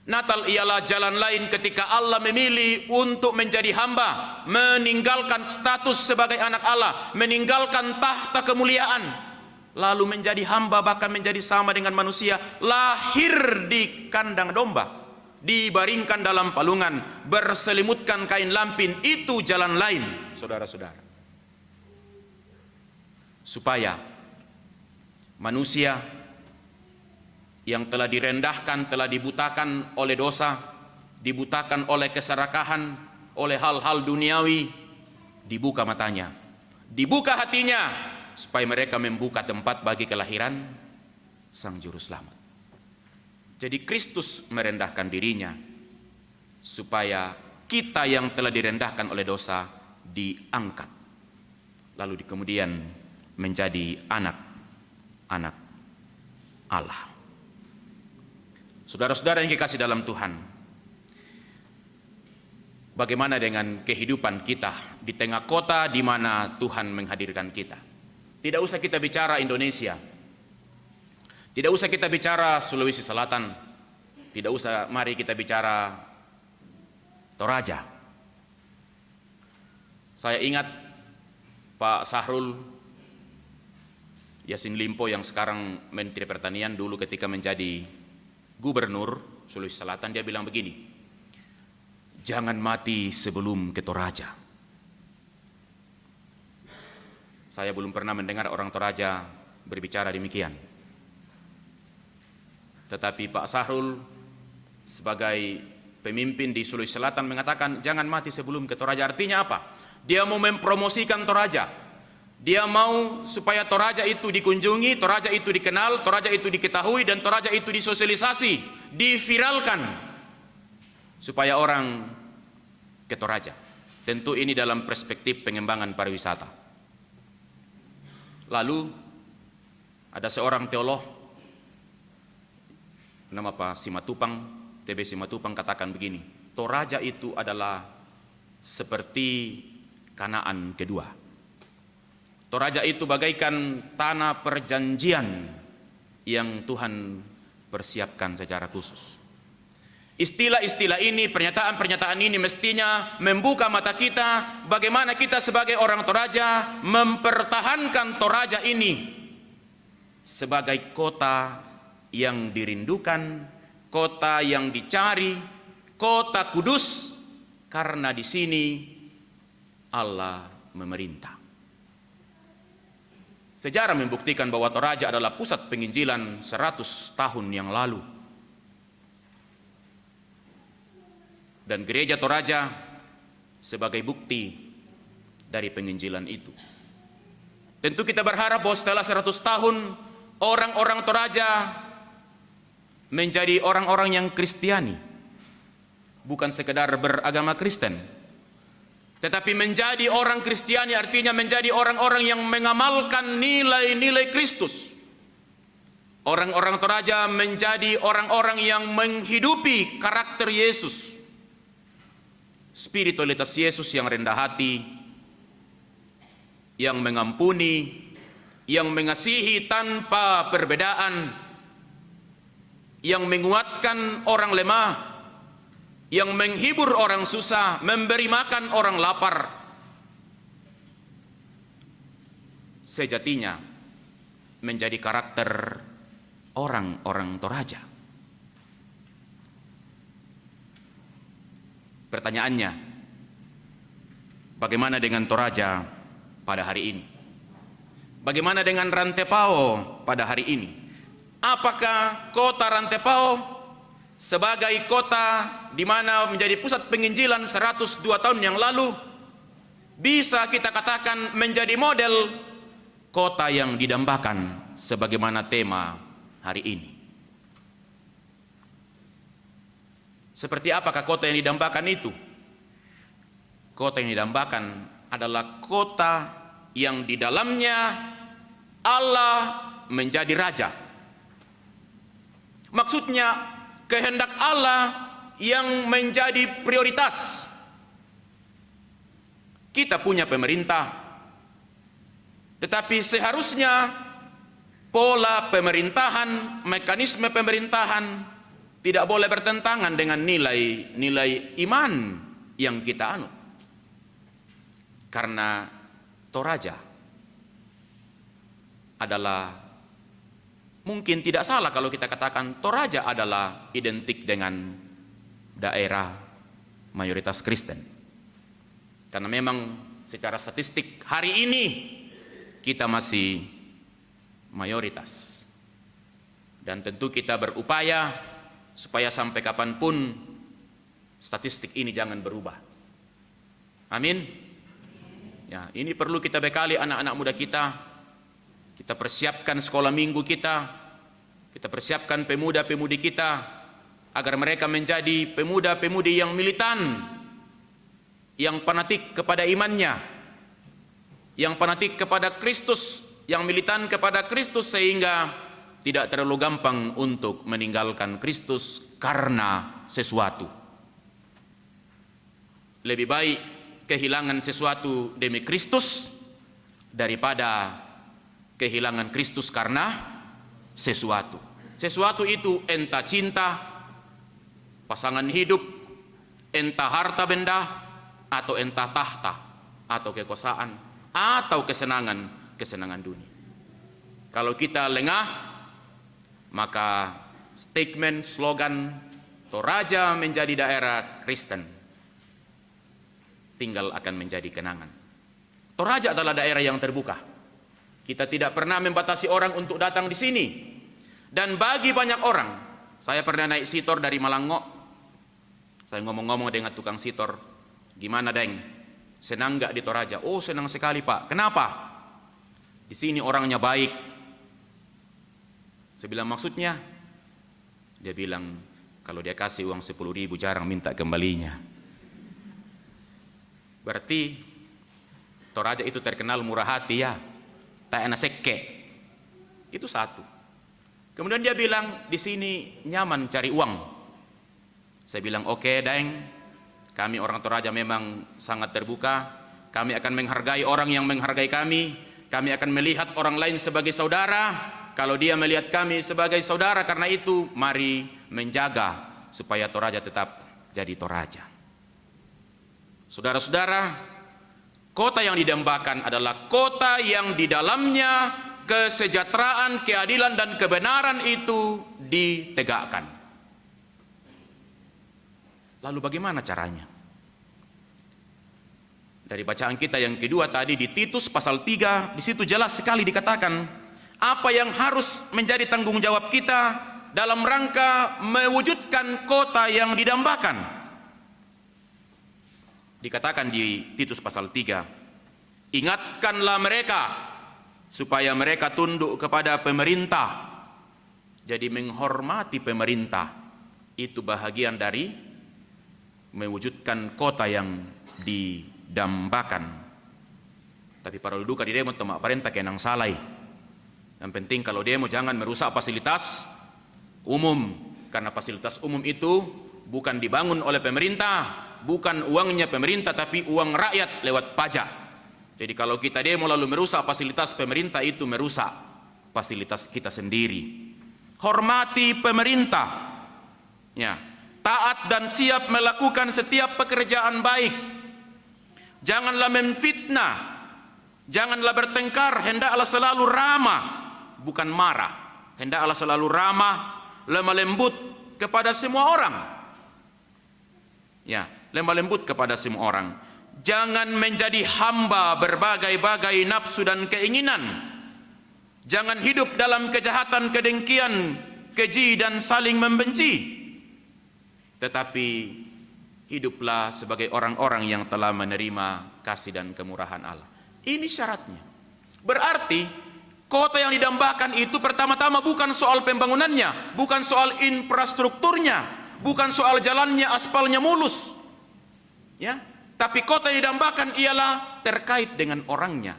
Natal ialah jalan lain ketika Allah memilih untuk menjadi hamba, meninggalkan status sebagai anak Allah, meninggalkan tahta kemuliaan, lalu menjadi hamba, bahkan menjadi sama dengan manusia, lahir di kandang domba, dibaringkan dalam palungan, berselimutkan kain lampin. Itu jalan lain, saudara-saudara. Supaya manusia yang telah direndahkan, telah dibutakan oleh dosa, dibutakan oleh keserakahan, oleh hal-hal duniawi, dibuka matanya, dibuka hatinya, supaya mereka membuka tempat bagi kelahiran Sang Juru Selamat. Jadi Kristus merendahkan dirinya, supaya kita yang telah direndahkan oleh dosa diangkat, lalu kemudian menjadi anak-anak Allah. Saudara-saudara yang dikasihi dalam Tuhan, bagaimana dengan kehidupan kita di tengah kota di mana Tuhan menghadirkan kita? Tidak usah kita bicara Indonesia, tidak usah kita bicara Sulawesi Selatan, tidak usah, mari kita bicara Toraja. Saya ingat Pak Sahrul Yassin Limpo yang sekarang Menteri Pertanian, dulu ketika menjadi Gubernur Sulawesi Selatan, dia bilang begini, jangan mati sebelum ke Toraja. Saya belum pernah mendengar orang Toraja berbicara demikian. Tetapi Pak Sahrul sebagai pemimpin di Sulawesi Selatan mengatakan jangan mati sebelum ke Toraja. Artinya apa? Dia mau mempromosikan Toraja. Dia mau supaya Toraja itu dikunjungi, Toraja itu dikenal, Toraja itu diketahui, dan Toraja itu disosialisasi, diviralkan, supaya orang ke Toraja. Tentu ini dalam perspektif pengembangan pariwisata. Lalu ada seorang teolog, nama Pak Simatupang, TB Simatupang, katakan begini, Toraja itu adalah seperti Kanaan kedua. Toraja itu bagaikan tanah perjanjian yang Tuhan persiapkan secara khusus. Istilah-istilah ini, pernyataan-pernyataan ini mestinya membuka mata kita bagaimana kita sebagai orang Toraja mempertahankan Toraja ini sebagai kota yang dirindukan, kota yang dicari, kota kudus, karena di sini Allah memerintah. Sejarah membuktikan bahwa Toraja adalah pusat penginjilan 100 tahun yang lalu. Dan gereja Toraja sebagai bukti dari penginjilan itu. Tentu kita berharap bahwa setelah 100 tahun orang-orang Toraja menjadi orang-orang yang Kristiani. Bukan sekedar beragama Kristen, tetapi menjadi orang Kristiani artinya menjadi orang-orang yang mengamalkan nilai-nilai Kristus. Orang-orang Toraja menjadi orang-orang yang menghidupi karakter Yesus. Spiritualitas Yesus yang rendah hati, yang mengampuni, yang mengasihi tanpa perbedaan, yang menguatkan orang lemah, yang menghibur orang susah, memberi makan orang lapar. Sejatinya menjadi karakter orang-orang Toraja. Pertanyaannya, bagaimana dengan Toraja pada hari ini? Bagaimana dengan Rantepao pada hari ini? Apakah kota Rantepao sebagai kota di mana menjadi pusat penginjilan 102 tahun yang lalu, bisa kita katakan menjadi model kota yang didambakan sebagaimana tema hari ini. Seperti apakah kota yang didambakan itu? Kota yang didambakan adalah kota yang di dalamnya Allah menjadi raja. Maksudnya kehendak Allah yang menjadi prioritas. Kita punya pemerintah, tetapi seharusnya pola pemerintahan, mekanisme pemerintahan tidak boleh bertentangan dengan nilai-nilai iman yang kita anut. Karena Toraja adalah, mungkin tidak salah kalau kita katakan Toraja adalah identik dengan daerah mayoritas Kristen. Karena memang secara statistik hari ini kita masih mayoritas. Dan tentu kita berupaya supaya sampai kapanpun statistik ini jangan berubah. Amin. Ya, ini perlu kita bekali anak-anak muda kita. Kita persiapkan sekolah minggu kita persiapkan pemuda-pemudi kita agar mereka menjadi pemuda-pemudi yang militan, yang fanatik kepada imannya, yang fanatik kepada Kristus, yang militan kepada Kristus, sehingga tidak terlalu gampang untuk meninggalkan Kristus karena sesuatu. Lebih baik kehilangan sesuatu demi Kristus daripada kehilangan Kristus karena sesuatu. Sesuatu itu entah cinta, pasangan hidup, entah harta benda, atau entah tahta, atau kekuasaan, atau kesenangan dunia. Kalau kita lengah, maka statement, slogan Toraja menjadi daerah Kristen tinggal akan menjadi kenangan. Toraja adalah daerah yang terbuka. Kita tidak pernah membatasi orang untuk datang di sini. Dan bagi banyak orang, saya pernah naik sitor dari Malango. Saya ngomong-ngomong dengan tukang sitor, gimana Deng? Senang nggak di Toraja? Oh, senang sekali Pak. Kenapa? Di sini orangnya baik. Saya bilang maksudnya? Dia bilang kalau dia kasih uang 10.000 jarang minta kembalinya. Berarti Toraja itu terkenal murah hati ya, tak enak seke. Itu satu. Kemudian dia bilang di sini nyaman cari uang. Saya bilang oke, Deng, kami orang Toraja memang sangat terbuka. Kami akan menghargai orang yang menghargai kami. Kami akan melihat orang lain sebagai saudara. Kalau dia melihat kami sebagai saudara, karena itu mari menjaga supaya Toraja tetap jadi Toraja. Saudara-saudara, kota yang didambakan adalah kota yang di dalamnya kesejahteraan, keadilan, dan kebenaran itu ditegakkan. Lalu bagaimana caranya? Dari bacaan kita yang kedua tadi di Titus pasal 3, di situ jelas sekali dikatakan apa yang harus menjadi tanggung jawab kita dalam rangka mewujudkan kota yang didambakan. Dikatakan di Titus pasal 3, ingatkanlah mereka supaya mereka tunduk kepada pemerintah. Jadi menghormati pemerintah itu bahagian dari mewujudkan kota yang didambakan. Tapi para duka di demo tomak parenta kenang salai. Yang penting kalau demo jangan merusak fasilitas umum, karena fasilitas umum itu bukan dibangun oleh pemerintah, bukan uangnya pemerintah, tapi uang rakyat lewat pajak. Jadi kalau kita demo lalu merusak fasilitas pemerintah, itu merusak fasilitas kita sendiri. Hormati pemerintah, ya, taat dan siap melakukan setiap pekerjaan baik. Janganlah memfitnah, janganlah bertengkar, hendaklah selalu ramah, bukan marah. Hendaklah selalu ramah, lemah lembut kepada semua orang. Ya, lemah lembut kepada semua orang. Jangan menjadi hamba berbagai-bagai nafsu dan keinginan. Jangan hidup dalam kejahatan, kedengkian, keji, dan saling membenci. tetapi hiduplah sebagai orang-orang yang telah menerima kasih dan kemurahan Allah. Ini syaratnya. Berarti kota yang didambakan itu pertama-tama bukan soal pembangunannya, bukan soal infrastrukturnya, bukan soal jalannya, aspalnya mulus, ya. Tapi kota yang didambakan ialah terkait dengan orangnya,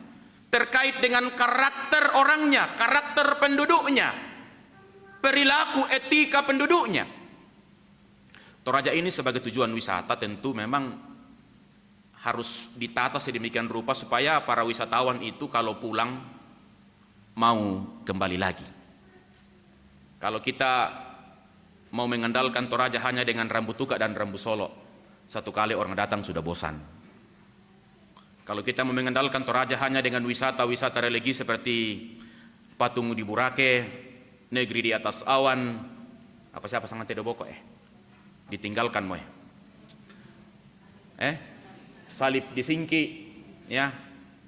terkait dengan karakter orangnya, karakter penduduknya, perilaku etika penduduknya. Toraja ini sebagai tujuan wisata tentu memang harus ditata sedemikian rupa supaya para wisatawan itu kalau pulang mau kembali lagi. Kalau kita mau mengandalkan Toraja hanya dengan Rambu Tuka dan Rambu Solo, satu kali orang datang sudah bosan. Kalau kita mau mengandalkan Toraja hanya dengan wisata-wisata religi seperti patung di Burake, negeri di atas awan, apa siapa sangat tidak boko ditinggalkan mo salib di Singki, ya,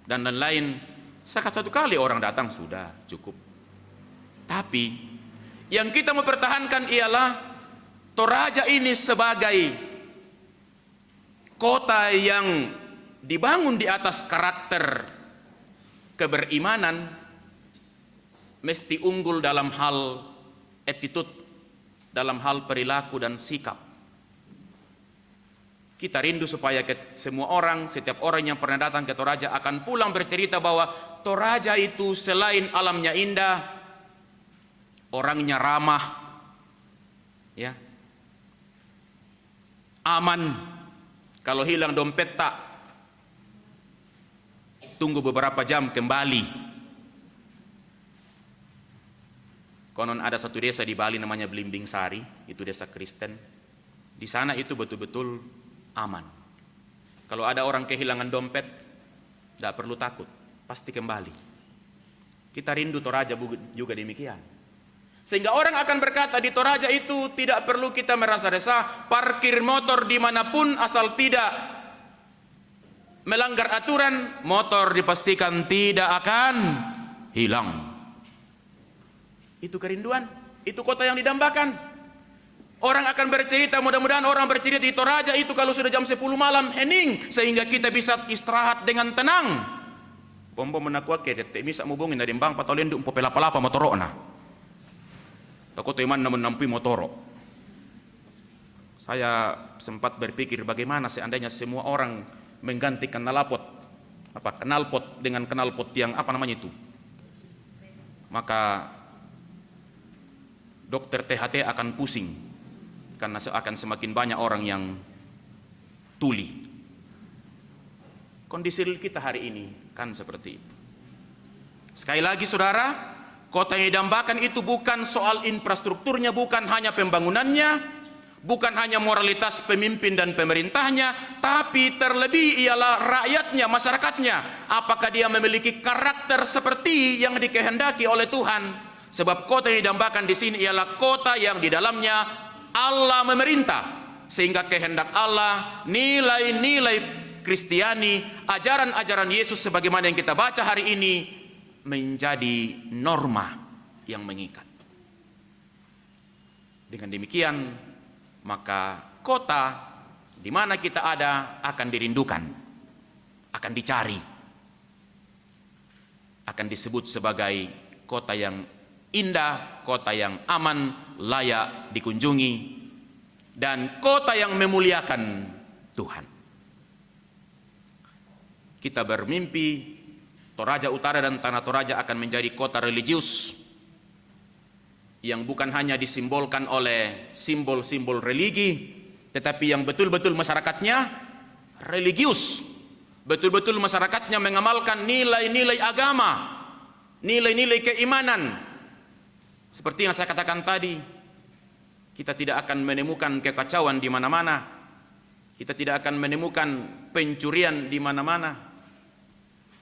dan lain-lain. Satu kali orang datang sudah cukup. Tapi yang kita mau pertahankan ialah Toraja ini sebagai kota yang dibangun di atas karakter keberimanan, mesti unggul dalam hal attitude, dalam hal perilaku dan sikap. Kita rindu supaya semua orang, setiap orang yang pernah datang ke Toraja akan pulang bercerita bahwa Toraja itu selain alamnya indah, orangnya ramah, ya, aman. Kalau hilang dompet tak tunggu beberapa jam kembali. Konon ada satu desa di Bali namanya Blimbing Sari, itu desa Kristen. Di sana itu betul-betul aman. Kalau ada orang kehilangan dompet, tidak perlu takut, pasti kembali. Kita rindu Toraja juga demikian. Sehingga orang akan berkata di Toraja itu tidak perlu kita merasa resah, parkir motor dimanapun asal tidak melanggar aturan, motor dipastikan tidak akan hilang. Itu kerinduan, itu kota yang didambakan. Orang akan bercerita, mudah-mudahan orang bercerita di Toraja itu kalau sudah jam 10 malam hening, sehingga kita bisa istirahat dengan tenang. Pompo menakwa kedete misa mubungin dari bang patolendu umpo pelapa-lapa motoro na. Takut iman namun nampi motoro. Saya sempat berpikir bagaimana seandainya semua orang mengganti knalpot dengan knalpot yang apa namanya itu, maka dokter THT akan pusing karena akan semakin banyak orang yang tuli. Kondisi kita hari ini kan seperti itu. Sekali lagi saudara, kota yang didambakan itu bukan soal infrastrukturnya, bukan hanya pembangunannya, bukan hanya moralitas pemimpin dan pemerintahnya, tapi terlebih ialah rakyatnya, masyarakatnya. Apakah dia memiliki karakter seperti yang dikehendaki oleh Tuhan? Sebab kota yang didambakan di sini ialah kota yang di dalamnya Allah memerintah, sehingga kehendak Allah, nilai-nilai Kristiani, ajaran-ajaran Yesus sebagaimana yang kita baca hari ini menjadi norma yang mengikat. Dengan demikian, maka kota di mana kita ada akan dirindukan, akan dicari, akan disebut sebagai kota yang indah, kota yang aman, layak dikunjungi, dan kota yang memuliakan Tuhan. Kita bermimpi Toraja Utara dan Tanah Toraja akan menjadi kota religius yang bukan hanya disimbolkan oleh simbol-simbol religi, tetapi yang betul-betul masyarakatnya religius, betul-betul masyarakatnya mengamalkan nilai-nilai agama, nilai-nilai keimanan. Seperti yang saya katakan tadi, kita tidak akan menemukan kekacauan di mana-mana, kita tidak akan menemukan pencurian di mana-mana.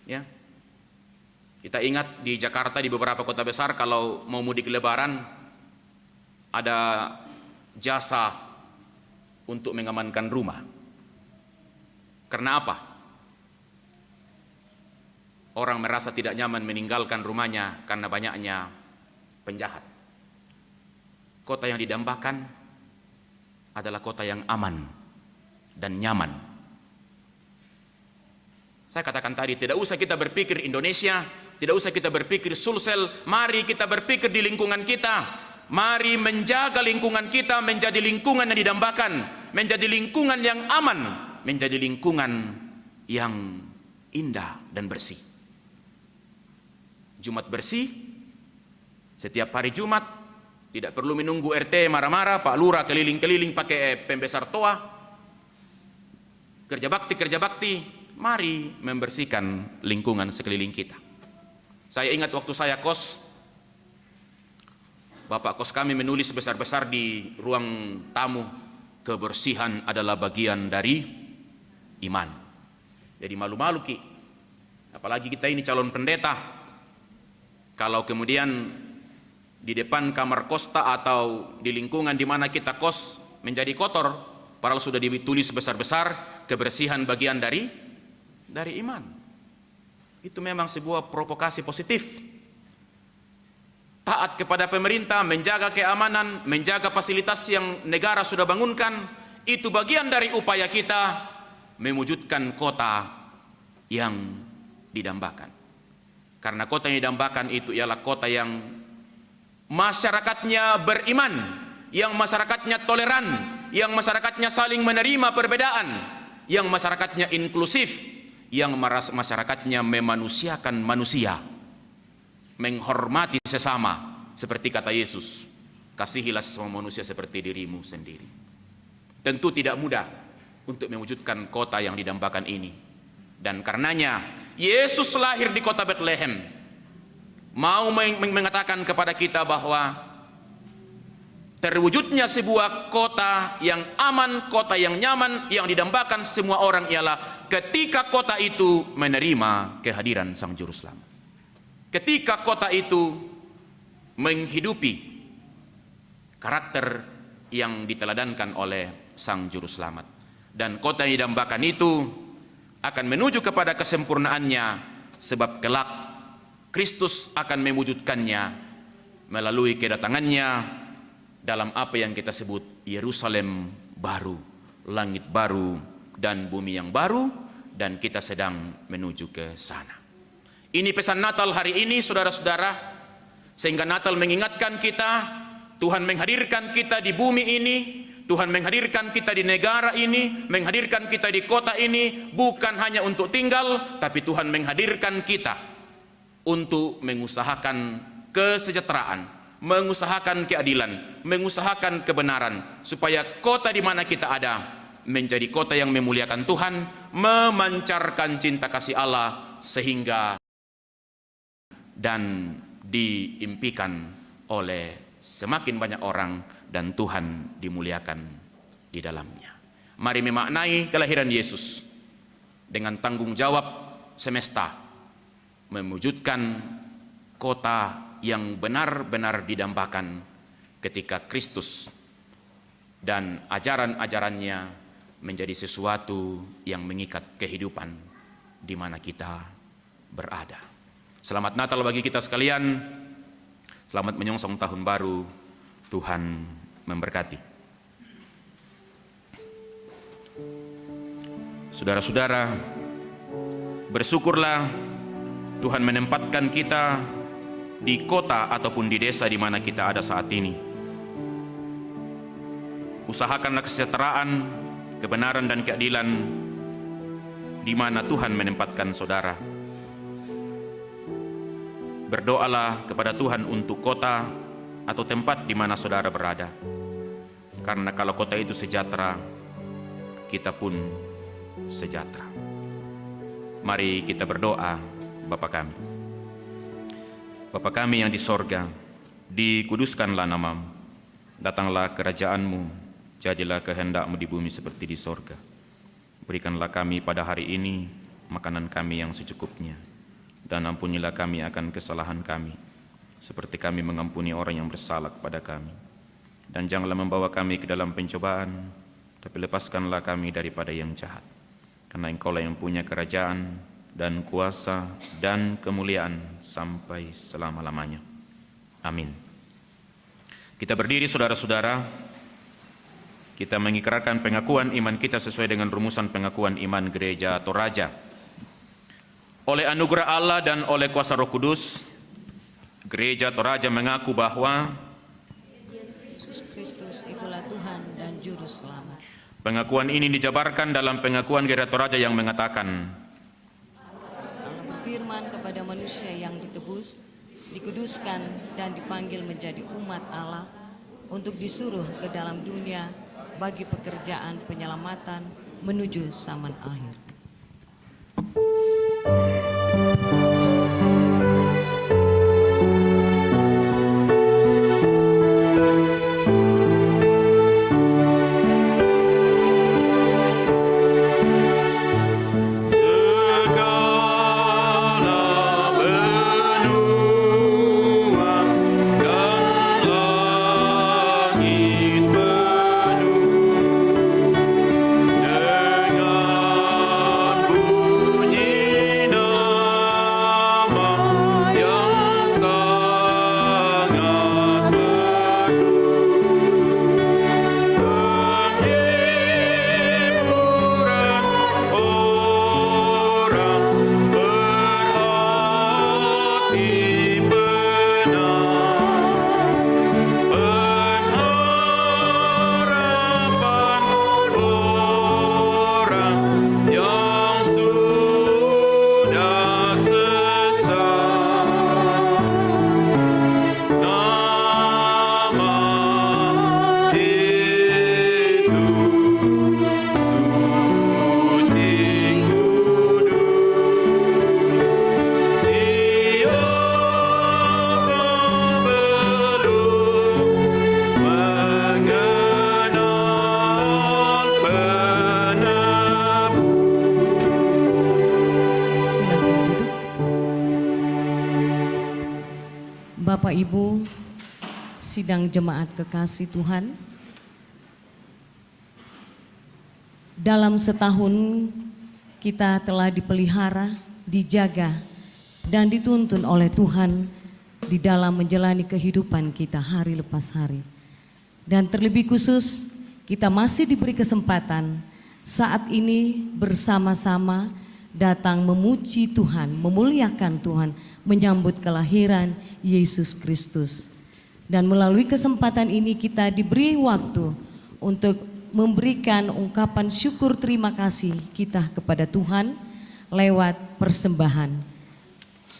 Ya, kita ingat di Jakarta, di beberapa kota besar, kalau mau mudik Lebaran, ada jasa untuk mengamankan rumah. Karena apa? Orang merasa tidak nyaman meninggalkan rumahnya karena banyaknya penjahat. Kota yang didambakan adalah kota yang aman dan nyaman. Saya katakan tadi, tidak usah kita berpikir Indonesia, tidak usah kita berpikir Sulsel, mari kita berpikir di lingkungan kita. Mari menjaga lingkungan kita menjadi lingkungan yang didambakan, menjadi lingkungan yang aman, menjadi lingkungan yang indah dan bersih. Jumat bersih, setiap hari Jumat, tidak perlu menunggu RT marah-marah, Pak Lurah keliling-keliling pakai pembesar toa. Kerja bakti, mari membersihkan lingkungan sekeliling kita. Saya ingat waktu saya kos, Bapak kos kami menulis besar-besar di ruang tamu, kebersihan adalah bagian dari iman. Jadi malu-malu Ki, apalagi kita ini calon pendeta, kalau kemudian di depan kamar kosta atau di lingkungan di mana kita kos menjadi kotor, padahal sudah ditulis besar-besar kebersihan bagian dari iman. Itu memang sebuah provokasi positif. Taat kepada pemerintah, menjaga keamanan, menjaga fasilitas yang negara sudah bangunkan, itu bagian dari upaya kita mewujudkan kota yang didambakan. Karena kota yang didambakan itu ialah kota yang masyarakatnya beriman, yang masyarakatnya toleran, yang masyarakatnya saling menerima perbedaan, yang masyarakatnya inklusif, yang masyarakatnya memanusiakan manusia, menghormati sesama, seperti kata Yesus, kasihilah sesama manusia seperti dirimu sendiri. Tentu tidak mudah untuk mewujudkan kota yang didambakan ini, dan karenanya Yesus lahir di kota Bethlehem, mau mengatakan kepada kita bahwa terwujudnya sebuah kota yang aman, kota yang nyaman, yang didambakan semua orang ialah ketika kota itu menerima kehadiran Sang Juru Selamat. Ketika kota itu menghidupi karakter yang diteladankan oleh Sang Juru Selamat, dan kota yang didambakan itu akan menuju kepada kesempurnaannya, sebab kelak Kristus akan mewujudkannya melalui kedatangannya dalam apa yang kita sebut Yerusalem baru, langit baru dan bumi yang baru, dan kita sedang menuju ke sana. Ini pesan Natal hari ini, saudara-saudara, sehingga Natal mengingatkan kita, Tuhan menghadirkan kita di bumi ini, Tuhan menghadirkan kita di negara ini, menghadirkan kita di kota ini, bukan hanya untuk tinggal, tapi Tuhan menghadirkan kita untuk mengusahakan kesejahteraan, mengusahakan keadilan, mengusahakan kebenaran, supaya kota di mana kita ada menjadi kota yang memuliakan Tuhan, memancarkan cinta kasih Allah, sehingga dan diimpikan oleh semakin banyak orang, dan Tuhan dimuliakan di dalamnya. Mari memaknai kelahiran Yesus dengan tanggung jawab semesta, mewujudkan kota yang benar-benar didambakan ketika Kristus dan ajaran-ajarannya menjadi sesuatu yang mengikat kehidupan di mana kita berada. Selamat Natal bagi kita sekalian. Selamat menyongsong tahun baru. Tuhan memberkati. Saudara-saudara, bersyukurlah Tuhan menempatkan kita di kota ataupun di desa di mana kita ada saat ini. Usahakanlah kesejahteraan, kebenaran dan keadilan di mana Tuhan menempatkan saudara. Berdoalah kepada Tuhan untuk kota atau tempat di mana saudara berada. Karena kalau kota itu sejahtera, kita pun sejahtera. Mari kita berdoa. Bapa kami. Bapa kami yang di sorga, dikuduskanlah namamu. Datanglah kerajaan-Mu, jadilah kehendak-Mu di bumi seperti di sorga. Berikanlah kami pada hari ini makanan kami yang secukupnya, dan ampunilah kami akan kesalahan kami, seperti kami mengampuni orang yang bersalah kepada kami. Dan janganlah membawa kami ke dalam pencobaan, tapi lepaskanlah kami daripada yang jahat. Karena Engkaulah yang punya kerajaan dan kuasa dan kemuliaan sampai selama-lamanya. Amin. Kita berdiri saudara-saudara. Kita mengikrarkan pengakuan iman kita sesuai dengan rumusan pengakuan iman Gereja Toraja. Oleh anugerah Allah dan oleh kuasa Roh Kudus, Gereja Toraja mengaku bahwa Yesus Kristus itulah Tuhan dan Juru Selamat. pengakuan ini dijabarkan dalam pengakuan Gereja Toraja yang mengatakan, Allah berfirman kepada manusia yang ditebus, dikuduskan dan dipanggil menjadi umat Allah untuk disuruh ke dalam dunia bagi pekerjaan penyelamatan menuju zaman akhir. Bapak Ibu, sidang jemaat kekasih Tuhan, dalam setahun kita telah dipelihara, dijaga, dan dituntun oleh Tuhan di dalam menjalani kehidupan kita hari lepas hari. Dan terlebih khusus kita masih diberi kesempatan saat ini bersama-sama datang memuji Tuhan, memuliakan Tuhan, menyambut kelahiran Yesus Kristus. Dan melalui kesempatan ini kita diberi waktu untuk memberikan ungkapan syukur terima kasih kita kepada Tuhan lewat persembahan.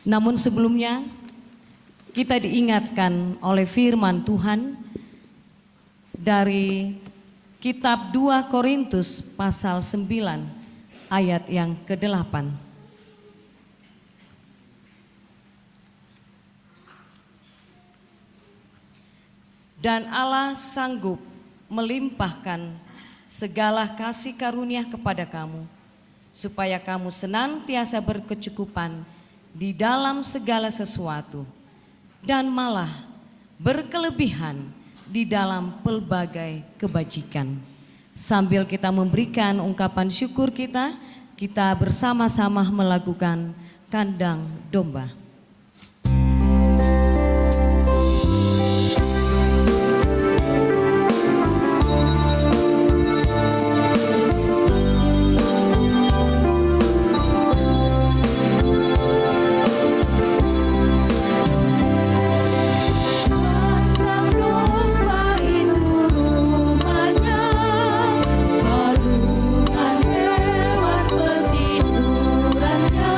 Namun sebelumnya kita diingatkan oleh firman Tuhan dari kitab 2 Korintus pasal 9 ayat yang ke-8. Dan Allah sanggup melimpahkan segala kasih karunia kepada kamu, supaya kamu senantiasa berkecukupan di dalam segala sesuatu, dan malah berkelebihan di dalam pelbagai kebajikan. Sambil kita memberikan ungkapan syukur kita bersama-sama melakukan kandang domba. Hewan petidurannya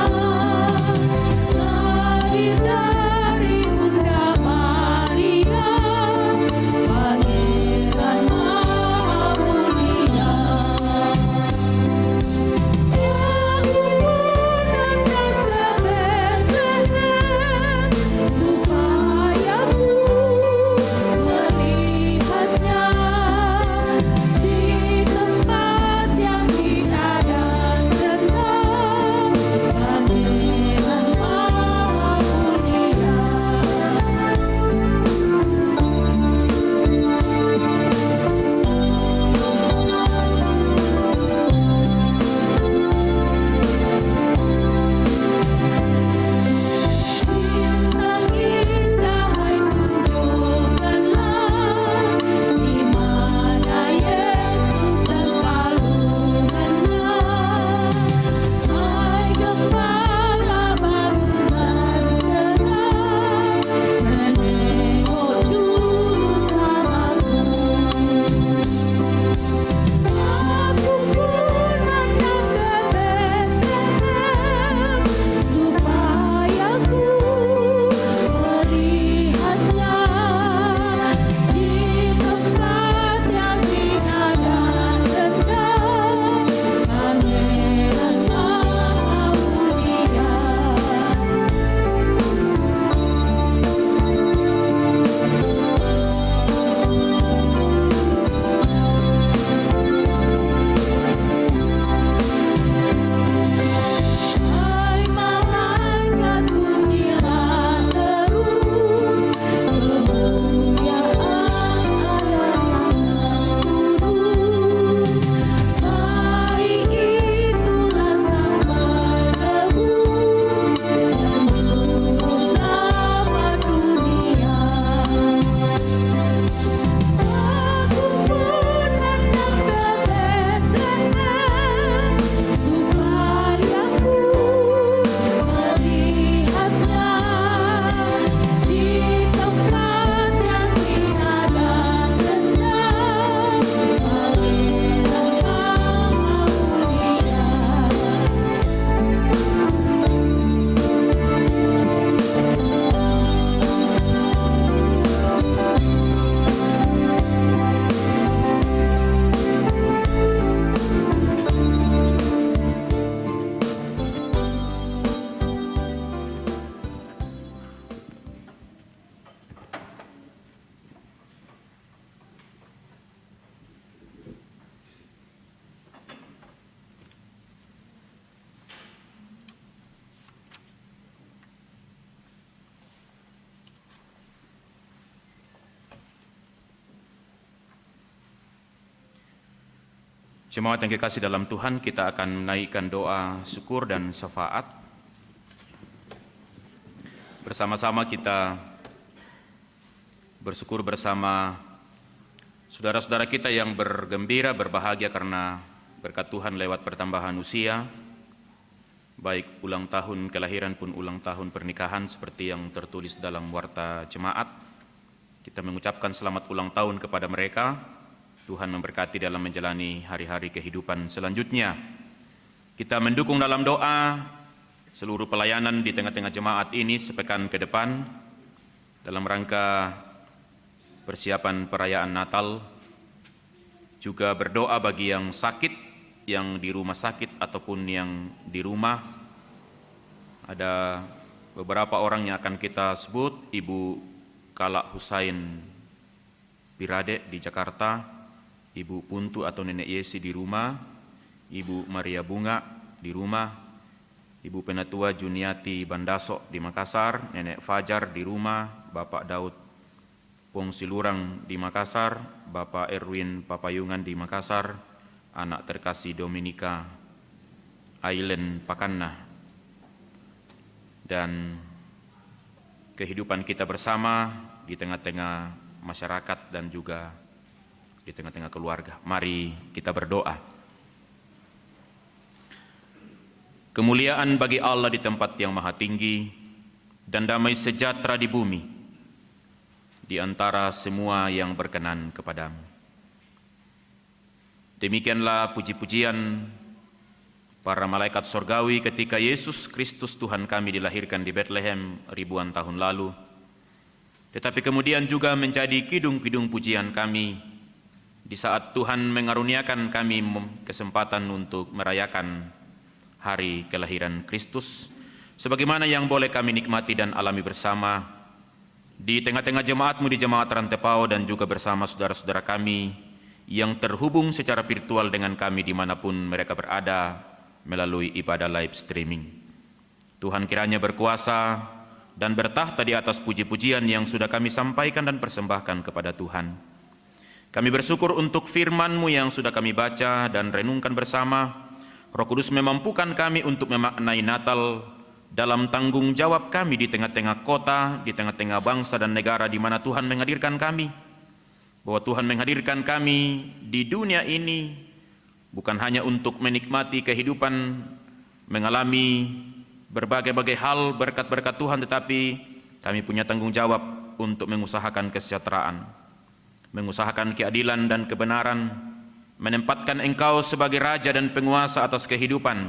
Jemaat yang kekasih dalam Tuhan, kita akan menaikkan doa syukur dan syafaat. Bersama-sama kita bersyukur bersama saudara-saudara kita yang bergembira, berbahagia karena berkat Tuhan lewat pertambahan usia, baik ulang tahun kelahiran pun ulang tahun pernikahan seperti yang tertulis dalam warta jemaat. Kita mengucapkan selamat ulang tahun kepada mereka. Tuhan memberkati dalam menjalani hari-hari kehidupan selanjutnya. Kita mendukung dalam doa seluruh pelayanan di tengah-tengah jemaat ini sepekan ke depan dalam rangka persiapan perayaan Natal. Juga berdoa bagi yang sakit, yang di rumah sakit ataupun yang di rumah. Ada beberapa orang yang akan kita sebut, Ibu Kala Husain Pirade di Jakarta, Ibu Puntu atau Nenek Yesi di rumah, Ibu Maria Bunga di rumah, Ibu Penatua Juniati Bandaso di Makassar, Nenek Fajar di rumah, Bapak Daud Pongsilurang di Makassar, Bapak Erwin Papayungan di Makassar, anak terkasih Dominika Ailen Pakanna, dan kehidupan kita bersama di tengah-tengah masyarakat dan juga di tengah-tengah keluarga. Mari kita berdoa. Kemuliaan bagi Allah di tempat yang maha tinggi dan damai sejahtera di bumi di antara semua yang berkenan kepadamu. Demikianlah puji-pujian para malaikat sorgawi ketika Yesus Kristus Tuhan kami dilahirkan di Bethlehem ribuan tahun lalu. Tetapi kemudian juga menjadi kidung-kidung pujian kami di saat Tuhan mengaruniakan kami kesempatan untuk merayakan hari kelahiran Kristus, sebagaimana yang boleh kami nikmati dan alami bersama di tengah-tengah jemaatmu di Jemaat Rantepao dan juga bersama saudara-saudara kami yang terhubung secara virtual dengan kami dimanapun mereka berada melalui ibadah live streaming. Tuhan kiranya berkuasa dan bertahta di atas puji-pujian yang sudah kami sampaikan dan persembahkan kepada Tuhan. Kami bersyukur untuk firman-Mu yang sudah kami baca dan renungkan bersama. Roh Kudus memampukan kami untuk memaknai Natal dalam tanggung jawab kami di tengah-tengah kota, di tengah-tengah bangsa dan negara di mana Tuhan menghadirkan kami. Bahwa Tuhan menghadirkan kami di dunia ini bukan hanya untuk menikmati kehidupan, mengalami berbagai-bagai hal berkat-berkat Tuhan, tetapi kami punya tanggung jawab untuk mengusahakan kesejahteraan, mengusahakan keadilan dan kebenaran, menempatkan Engkau sebagai Raja dan penguasa atas kehidupan,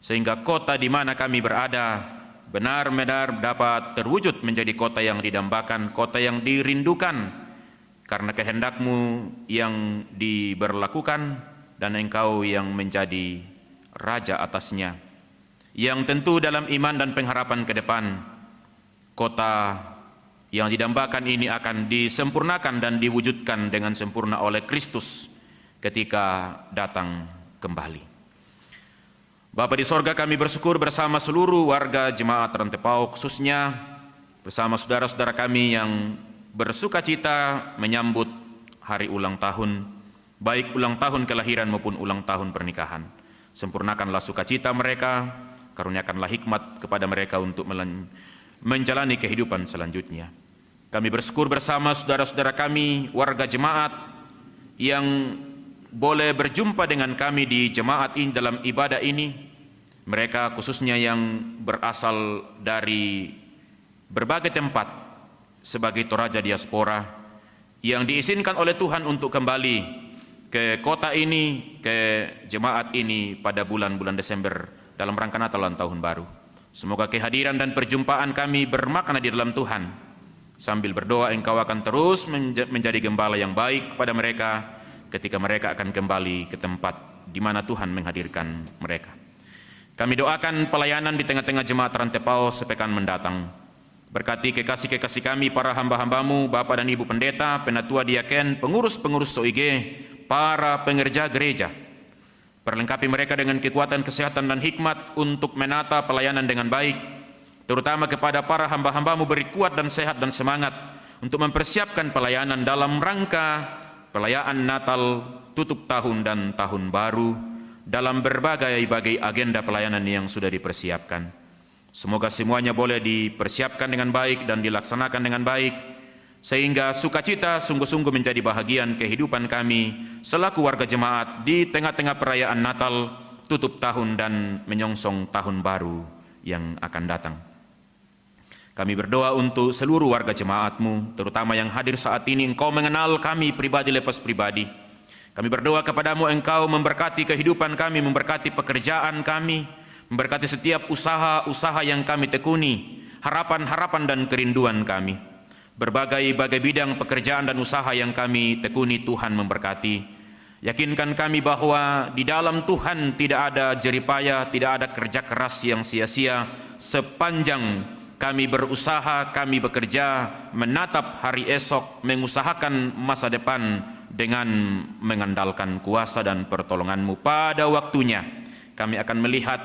sehingga kota di mana kami berada benar-benar dapat terwujud menjadi kota yang didambakan, kota yang dirindukan, karena kehendak-Mu yang diberlakukan dan Engkau yang menjadi Raja atasnya, yang tentu dalam iman dan pengharapan ke depan, kota yang didambakan ini akan disempurnakan dan diwujudkan dengan sempurna oleh Kristus ketika datang kembali. Bapa di sorga, kami bersyukur bersama seluruh warga Jemaat Rantepao, khususnya bersama saudara-saudara kami yang bersuka cita menyambut hari ulang tahun, baik ulang tahun kelahiran maupun ulang tahun pernikahan. Sempurnakanlah sukacita mereka, karuniakanlah hikmat kepada mereka untuk menjalani kehidupan selanjutnya. Kami bersyukur bersama saudara-saudara kami, warga jemaat yang boleh berjumpa dengan kami di jemaat ini dalam ibadah ini. Mereka khususnya yang berasal dari berbagai tempat sebagai toraja diaspora yang diizinkan oleh Tuhan untuk kembali ke kota ini, ke jemaat ini pada bulan-bulan Desember dalam rangka Natal dan Tahun Baru. Semoga kehadiran dan perjumpaan kami bermakna di dalam Tuhan. Sambil berdoa, Engkau akan terus menjadi gembala yang baik kepada mereka ketika mereka akan kembali ke tempat di mana Tuhan menghadirkan mereka. Kami doakan pelayanan di tengah-tengah Jemaat Rantepao sepekan mendatang. Berkati kekasih-kekasih kami, para hamba-hambamu, Bapak dan Ibu Pendeta, Penatua Diaken, pengurus-pengurus SOIG, para pengerja gereja. Perlengkapi mereka dengan kekuatan kesehatan dan hikmat untuk menata pelayanan dengan baik, terutama kepada para hamba-hambamu beri kuat dan sehat dan semangat untuk mempersiapkan pelayanan dalam rangka perayaan Natal tutup tahun dan tahun baru dalam berbagai agenda pelayanan yang sudah dipersiapkan. Semoga semuanya boleh dipersiapkan dengan baik dan dilaksanakan dengan baik, sehingga sukacita sungguh-sungguh menjadi bahagian kehidupan kami selaku warga jemaat di tengah-tengah perayaan Natal, tutup tahun dan menyongsong tahun baru yang akan datang. Kami berdoa untuk seluruh warga jemaat-Mu, terutama yang hadir saat ini. Engkau mengenal kami pribadi lepas pribadi. Kami berdoa kepadamu, Engkau memberkati kehidupan kami, memberkati pekerjaan kami, memberkati setiap usaha-usaha yang kami tekuni, harapan-harapan dan kerinduan kami. Berbagai bidang pekerjaan dan usaha yang kami tekuni, Tuhan memberkati. Yakinkan kami bahwa di dalam Tuhan tidak ada jeripaya, tidak ada kerja keras yang sia-sia sepanjang kami berusaha, kami bekerja, menatap hari esok, mengusahakan masa depan dengan mengandalkan kuasa dan pertolongan-Mu. Pada waktunya kami akan melihat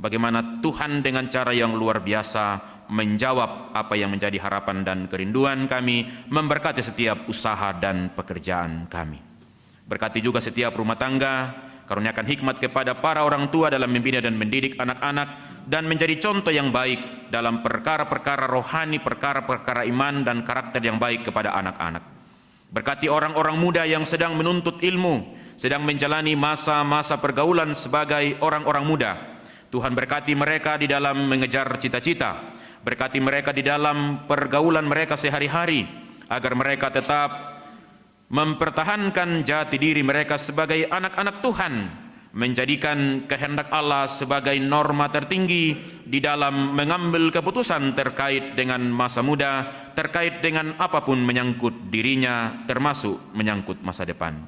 bagaimana Tuhan dengan cara yang luar biasa menjawab apa yang menjadi harapan dan kerinduan kami, memberkati setiap usaha dan pekerjaan kami. Berkati juga setiap rumah tangga, karuniakan hikmat kepada para orang tua dalam membina dan mendidik anak-anak, dan menjadi contoh yang baik dalam perkara-perkara rohani, perkara-perkara iman dan karakter yang baik kepada anak-anak. Berkati orang-orang muda yang sedang menuntut ilmu, sedang menjalani masa-masa pergaulan sebagai orang-orang muda. Tuhan berkati mereka di dalam mengejar cita-cita, berkati mereka di dalam pergaulan mereka sehari-hari, agar mereka tetap mempertahankan jati diri mereka sebagai anak-anak Tuhan, menjadikan kehendak Allah sebagai norma tertinggi di dalam mengambil keputusan terkait dengan masa muda, terkait dengan apapun menyangkut dirinya, termasuk menyangkut masa depan.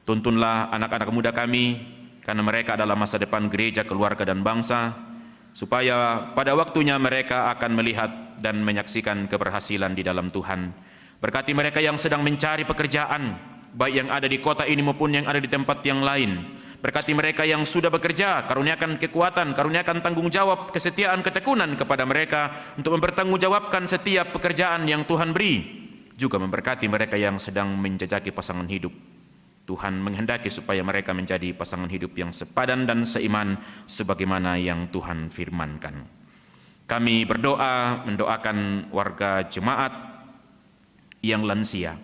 Tuntunlah anak-anak muda kami, karena mereka adalah masa depan gereja, keluarga dan bangsa, supaya pada waktunya mereka akan melihat dan menyaksikan keberhasilan di dalam Tuhan. Berkati mereka yang sedang mencari pekerjaan, baik yang ada di kota ini maupun yang ada di tempat yang lain. Berkati mereka yang sudah bekerja, karuniakan kekuatan, karuniakan tanggung jawab, kesetiaan, ketekunan kepada mereka untuk mempertanggungjawabkan setiap pekerjaan yang Tuhan beri. Juga memberkati mereka yang sedang menjajaki pasangan hidup. Tuhan menghendaki supaya mereka menjadi pasangan hidup yang sepadan dan seiman sebagaimana yang Tuhan firmankan. Kami berdoa, mendoakan warga jemaat yang lansia.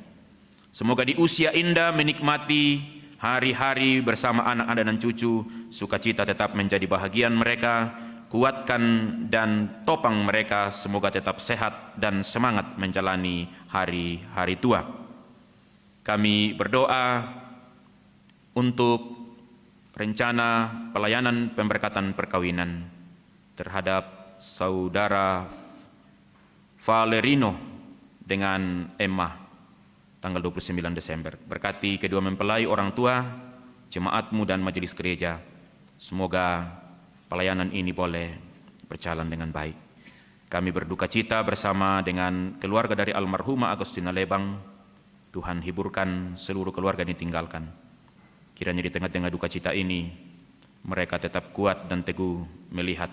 Semoga di usia indah menikmati hari-hari bersama anak-anak dan cucu, sukacita tetap menjadi bahagian mereka, kuatkan dan topang mereka, semoga tetap sehat dan semangat menjalani hari-hari tua. Kami berdoa untuk rencana pelayanan pemberkatan perkawinan terhadap saudara Valerino dengan Emma tanggal 29 Desember. Berkati kedua mempelai, orang tua, jemaat-Mu dan majelis gereja. Semoga pelayanan ini boleh berjalan dengan baik. Kami berduka cita bersama dengan keluarga dari almarhumah Agustina Lebang. Tuhan hiburkan seluruh keluarga yang ditinggalkan. Kiranya di tengah-tengah duka cita ini, mereka tetap kuat dan teguh melihat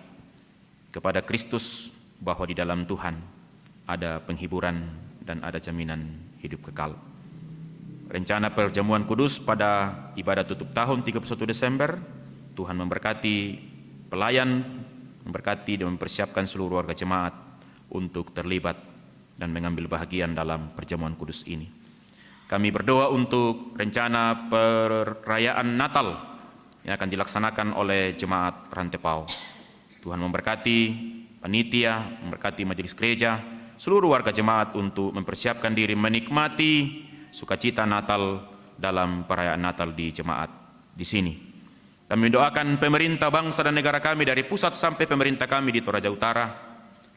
kepada Kristus bahwa di dalam Tuhan ada penghiburan dan ada jaminan hidup kekal. Rencana perjamuan kudus pada ibadah tutup tahun 31 Desember, Tuhan memberkati pelayan, memberkati dan mempersiapkan seluruh warga jemaat untuk terlibat dan mengambil bahagian dalam perjamuan kudus ini. Kami berdoa untuk rencana perayaan Natal yang akan dilaksanakan oleh jemaat Rantepau. Tuhan memberkati panitia, memberkati majelis gereja, seluruh warga jemaat untuk mempersiapkan diri menikmati sukacita Natal dalam perayaan Natal di jemaat di sini. Kami mendoakan pemerintah bangsa dan negara kami dari pusat sampai pemerintah kami di Toraja Utara.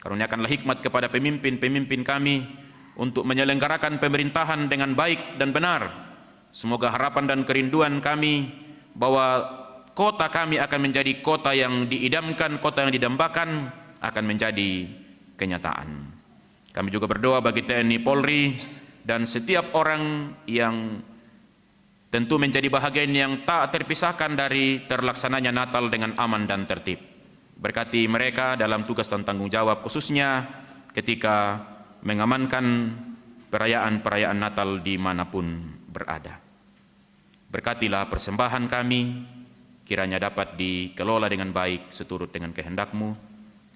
Karuniakanlah hikmat kepada pemimpin-pemimpin kami untuk menyelenggarakan pemerintahan dengan baik dan benar. Semoga harapan dan kerinduan kami bahwa kota kami akan menjadi kota yang diidamkan, kota yang didambakan akan menjadi kenyataan. Kami juga berdoa bagi TNI Polri dan setiap orang yang tentu menjadi bahagian yang tak terpisahkan dari terlaksananya Natal dengan aman dan tertib. Berkati mereka dalam tugas dan tanggung jawab, khususnya ketika mengamankan perayaan-perayaan Natal dimanapun berada. Berkatilah persembahan kami, kiranya dapat dikelola dengan baik seturut dengan kehendak-Mu.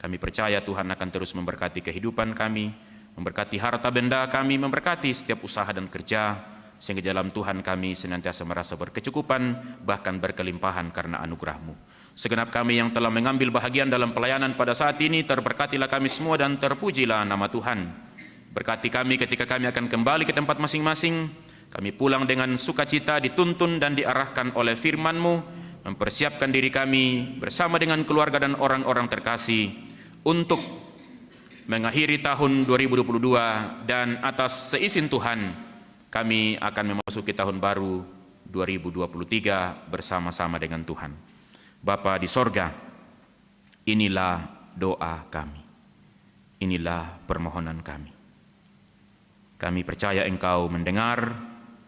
Kami percaya Tuhan akan terus memberkati kehidupan kami, memberkati harta benda kami, memberkati setiap usaha dan kerja, sehingga dalam Tuhan kami senantiasa merasa berkecukupan, bahkan berkelimpahan karena anugerah-Mu. Segenap kami yang telah mengambil bahagian dalam pelayanan pada saat ini, terberkatilah kami semua dan terpujilah nama Tuhan. Berkati kami ketika kami akan kembali ke tempat masing-masing. Kami pulang dengan sukacita, dituntun dan diarahkan oleh firman-Mu, mempersiapkan diri kami bersama dengan keluarga dan orang-orang terkasih untuk mengakhiri tahun 2022, dan atas seizin Tuhan kami akan memasuki tahun baru 2023 bersama-sama dengan Tuhan. Bapa di sorga, inilah doa kami, inilah permohonan kami. Kami percaya Engkau mendengar,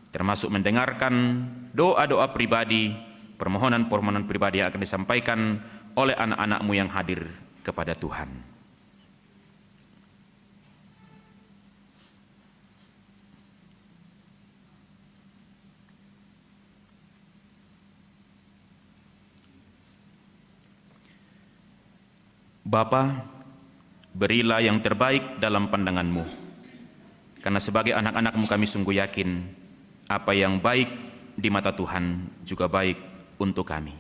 termasuk mendengarkan doa-doa pribadi, permohonan-permohonan pribadi yang akan disampaikan oleh anak-anak-Mu yang hadir kepada Tuhan. Bapa, berilah yang terbaik dalam pandangan-Mu, karena sebagai anak-anak-Mu kami sungguh yakin apa yang baik di mata Tuhan juga baik untuk kami.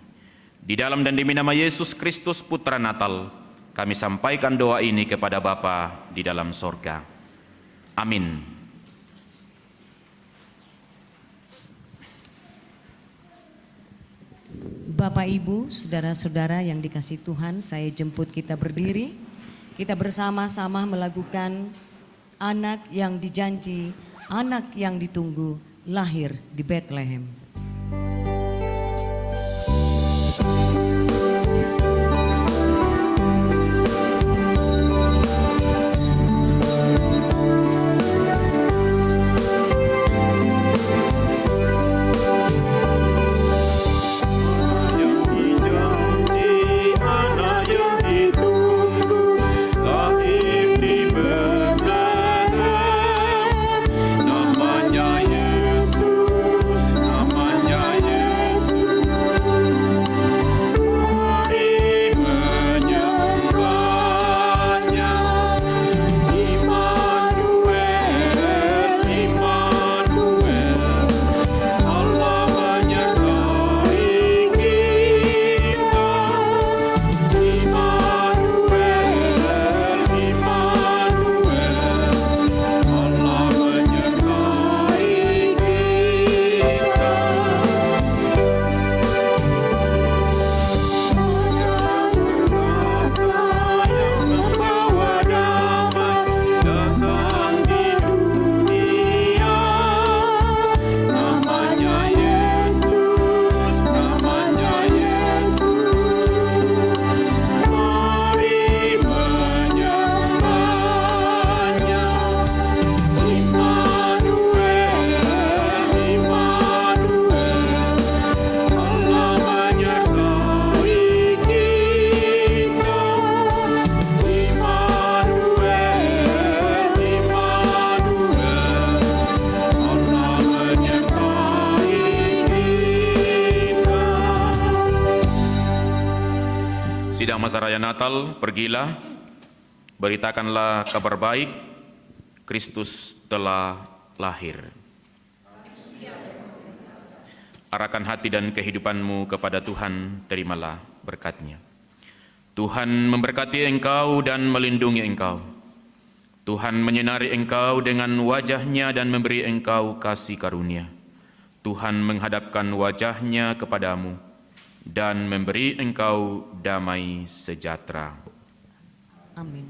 Di dalam dan demi nama Yesus Kristus, Putra Natal, kami sampaikan doa ini kepada Bapa di dalam sorga. Amin. Bapak, Ibu, saudara-saudara yang dikasihi Tuhan, saya jemput kita berdiri. Kita bersama-sama melakukan anak yang dijanji, anak yang ditunggu, lahir di Bethlehem. Sidang masa raya Natal, pergilah, beritakanlah kabar baik, Kristus telah lahir. Arahkan hati dan kehidupanmu kepada Tuhan, terimalah berkat-Nya. Tuhan memberkati engkau dan melindungi engkau. Tuhan menyinari engkau dengan wajah-Nya dan memberi engkau kasih karunia. Tuhan menghadapkan wajah-Nya kepadamu dan memberi engkau damai sejahtera. Amin.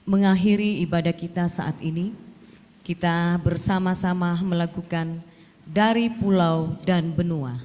Mengakhiri ibadah kita saat ini, kita bersama-sama melakukan dari pulau dan benua.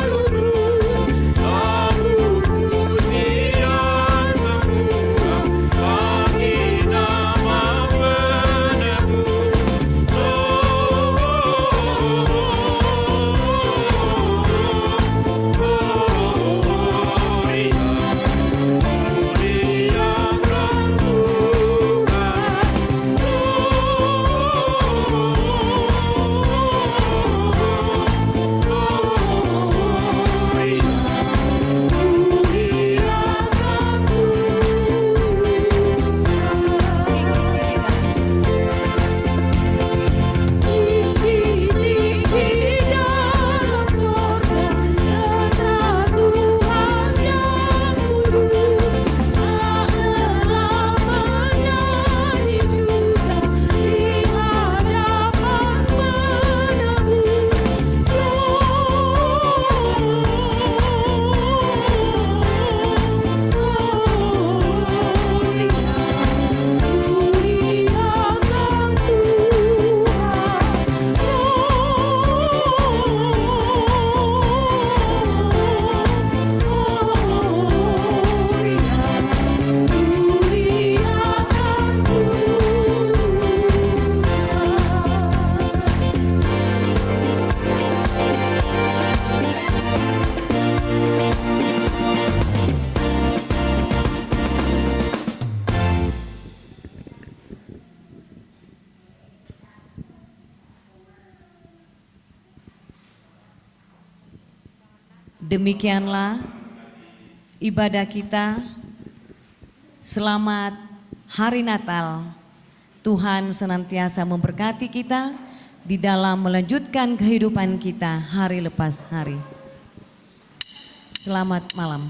Selalu Demikianlah ibadah kita. Selamat Hari Natal. Tuhan senantiasa memberkati kita di dalam melanjutkan kehidupan kita hari lepas hari. Selamat malam.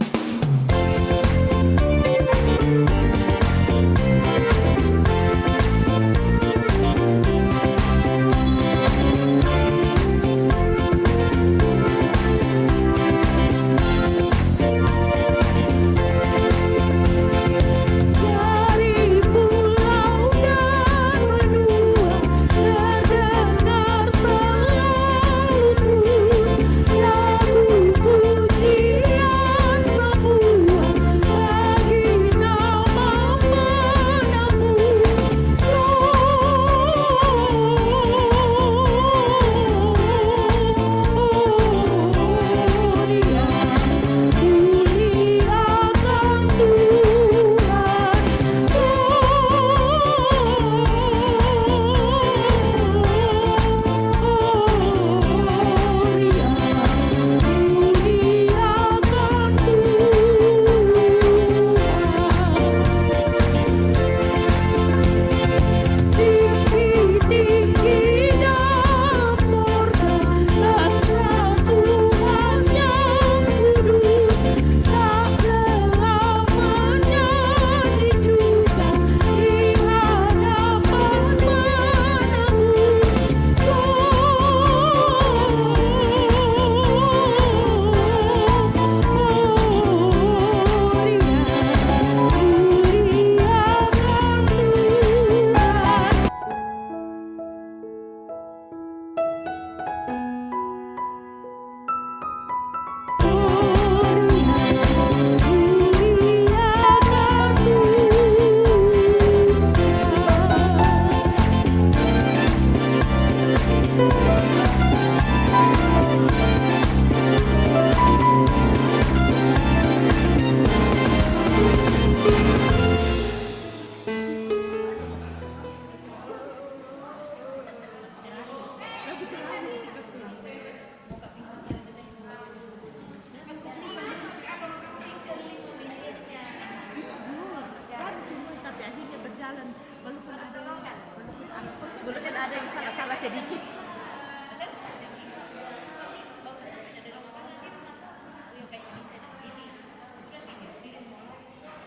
Walaupun ada yang salah-salah sedikit.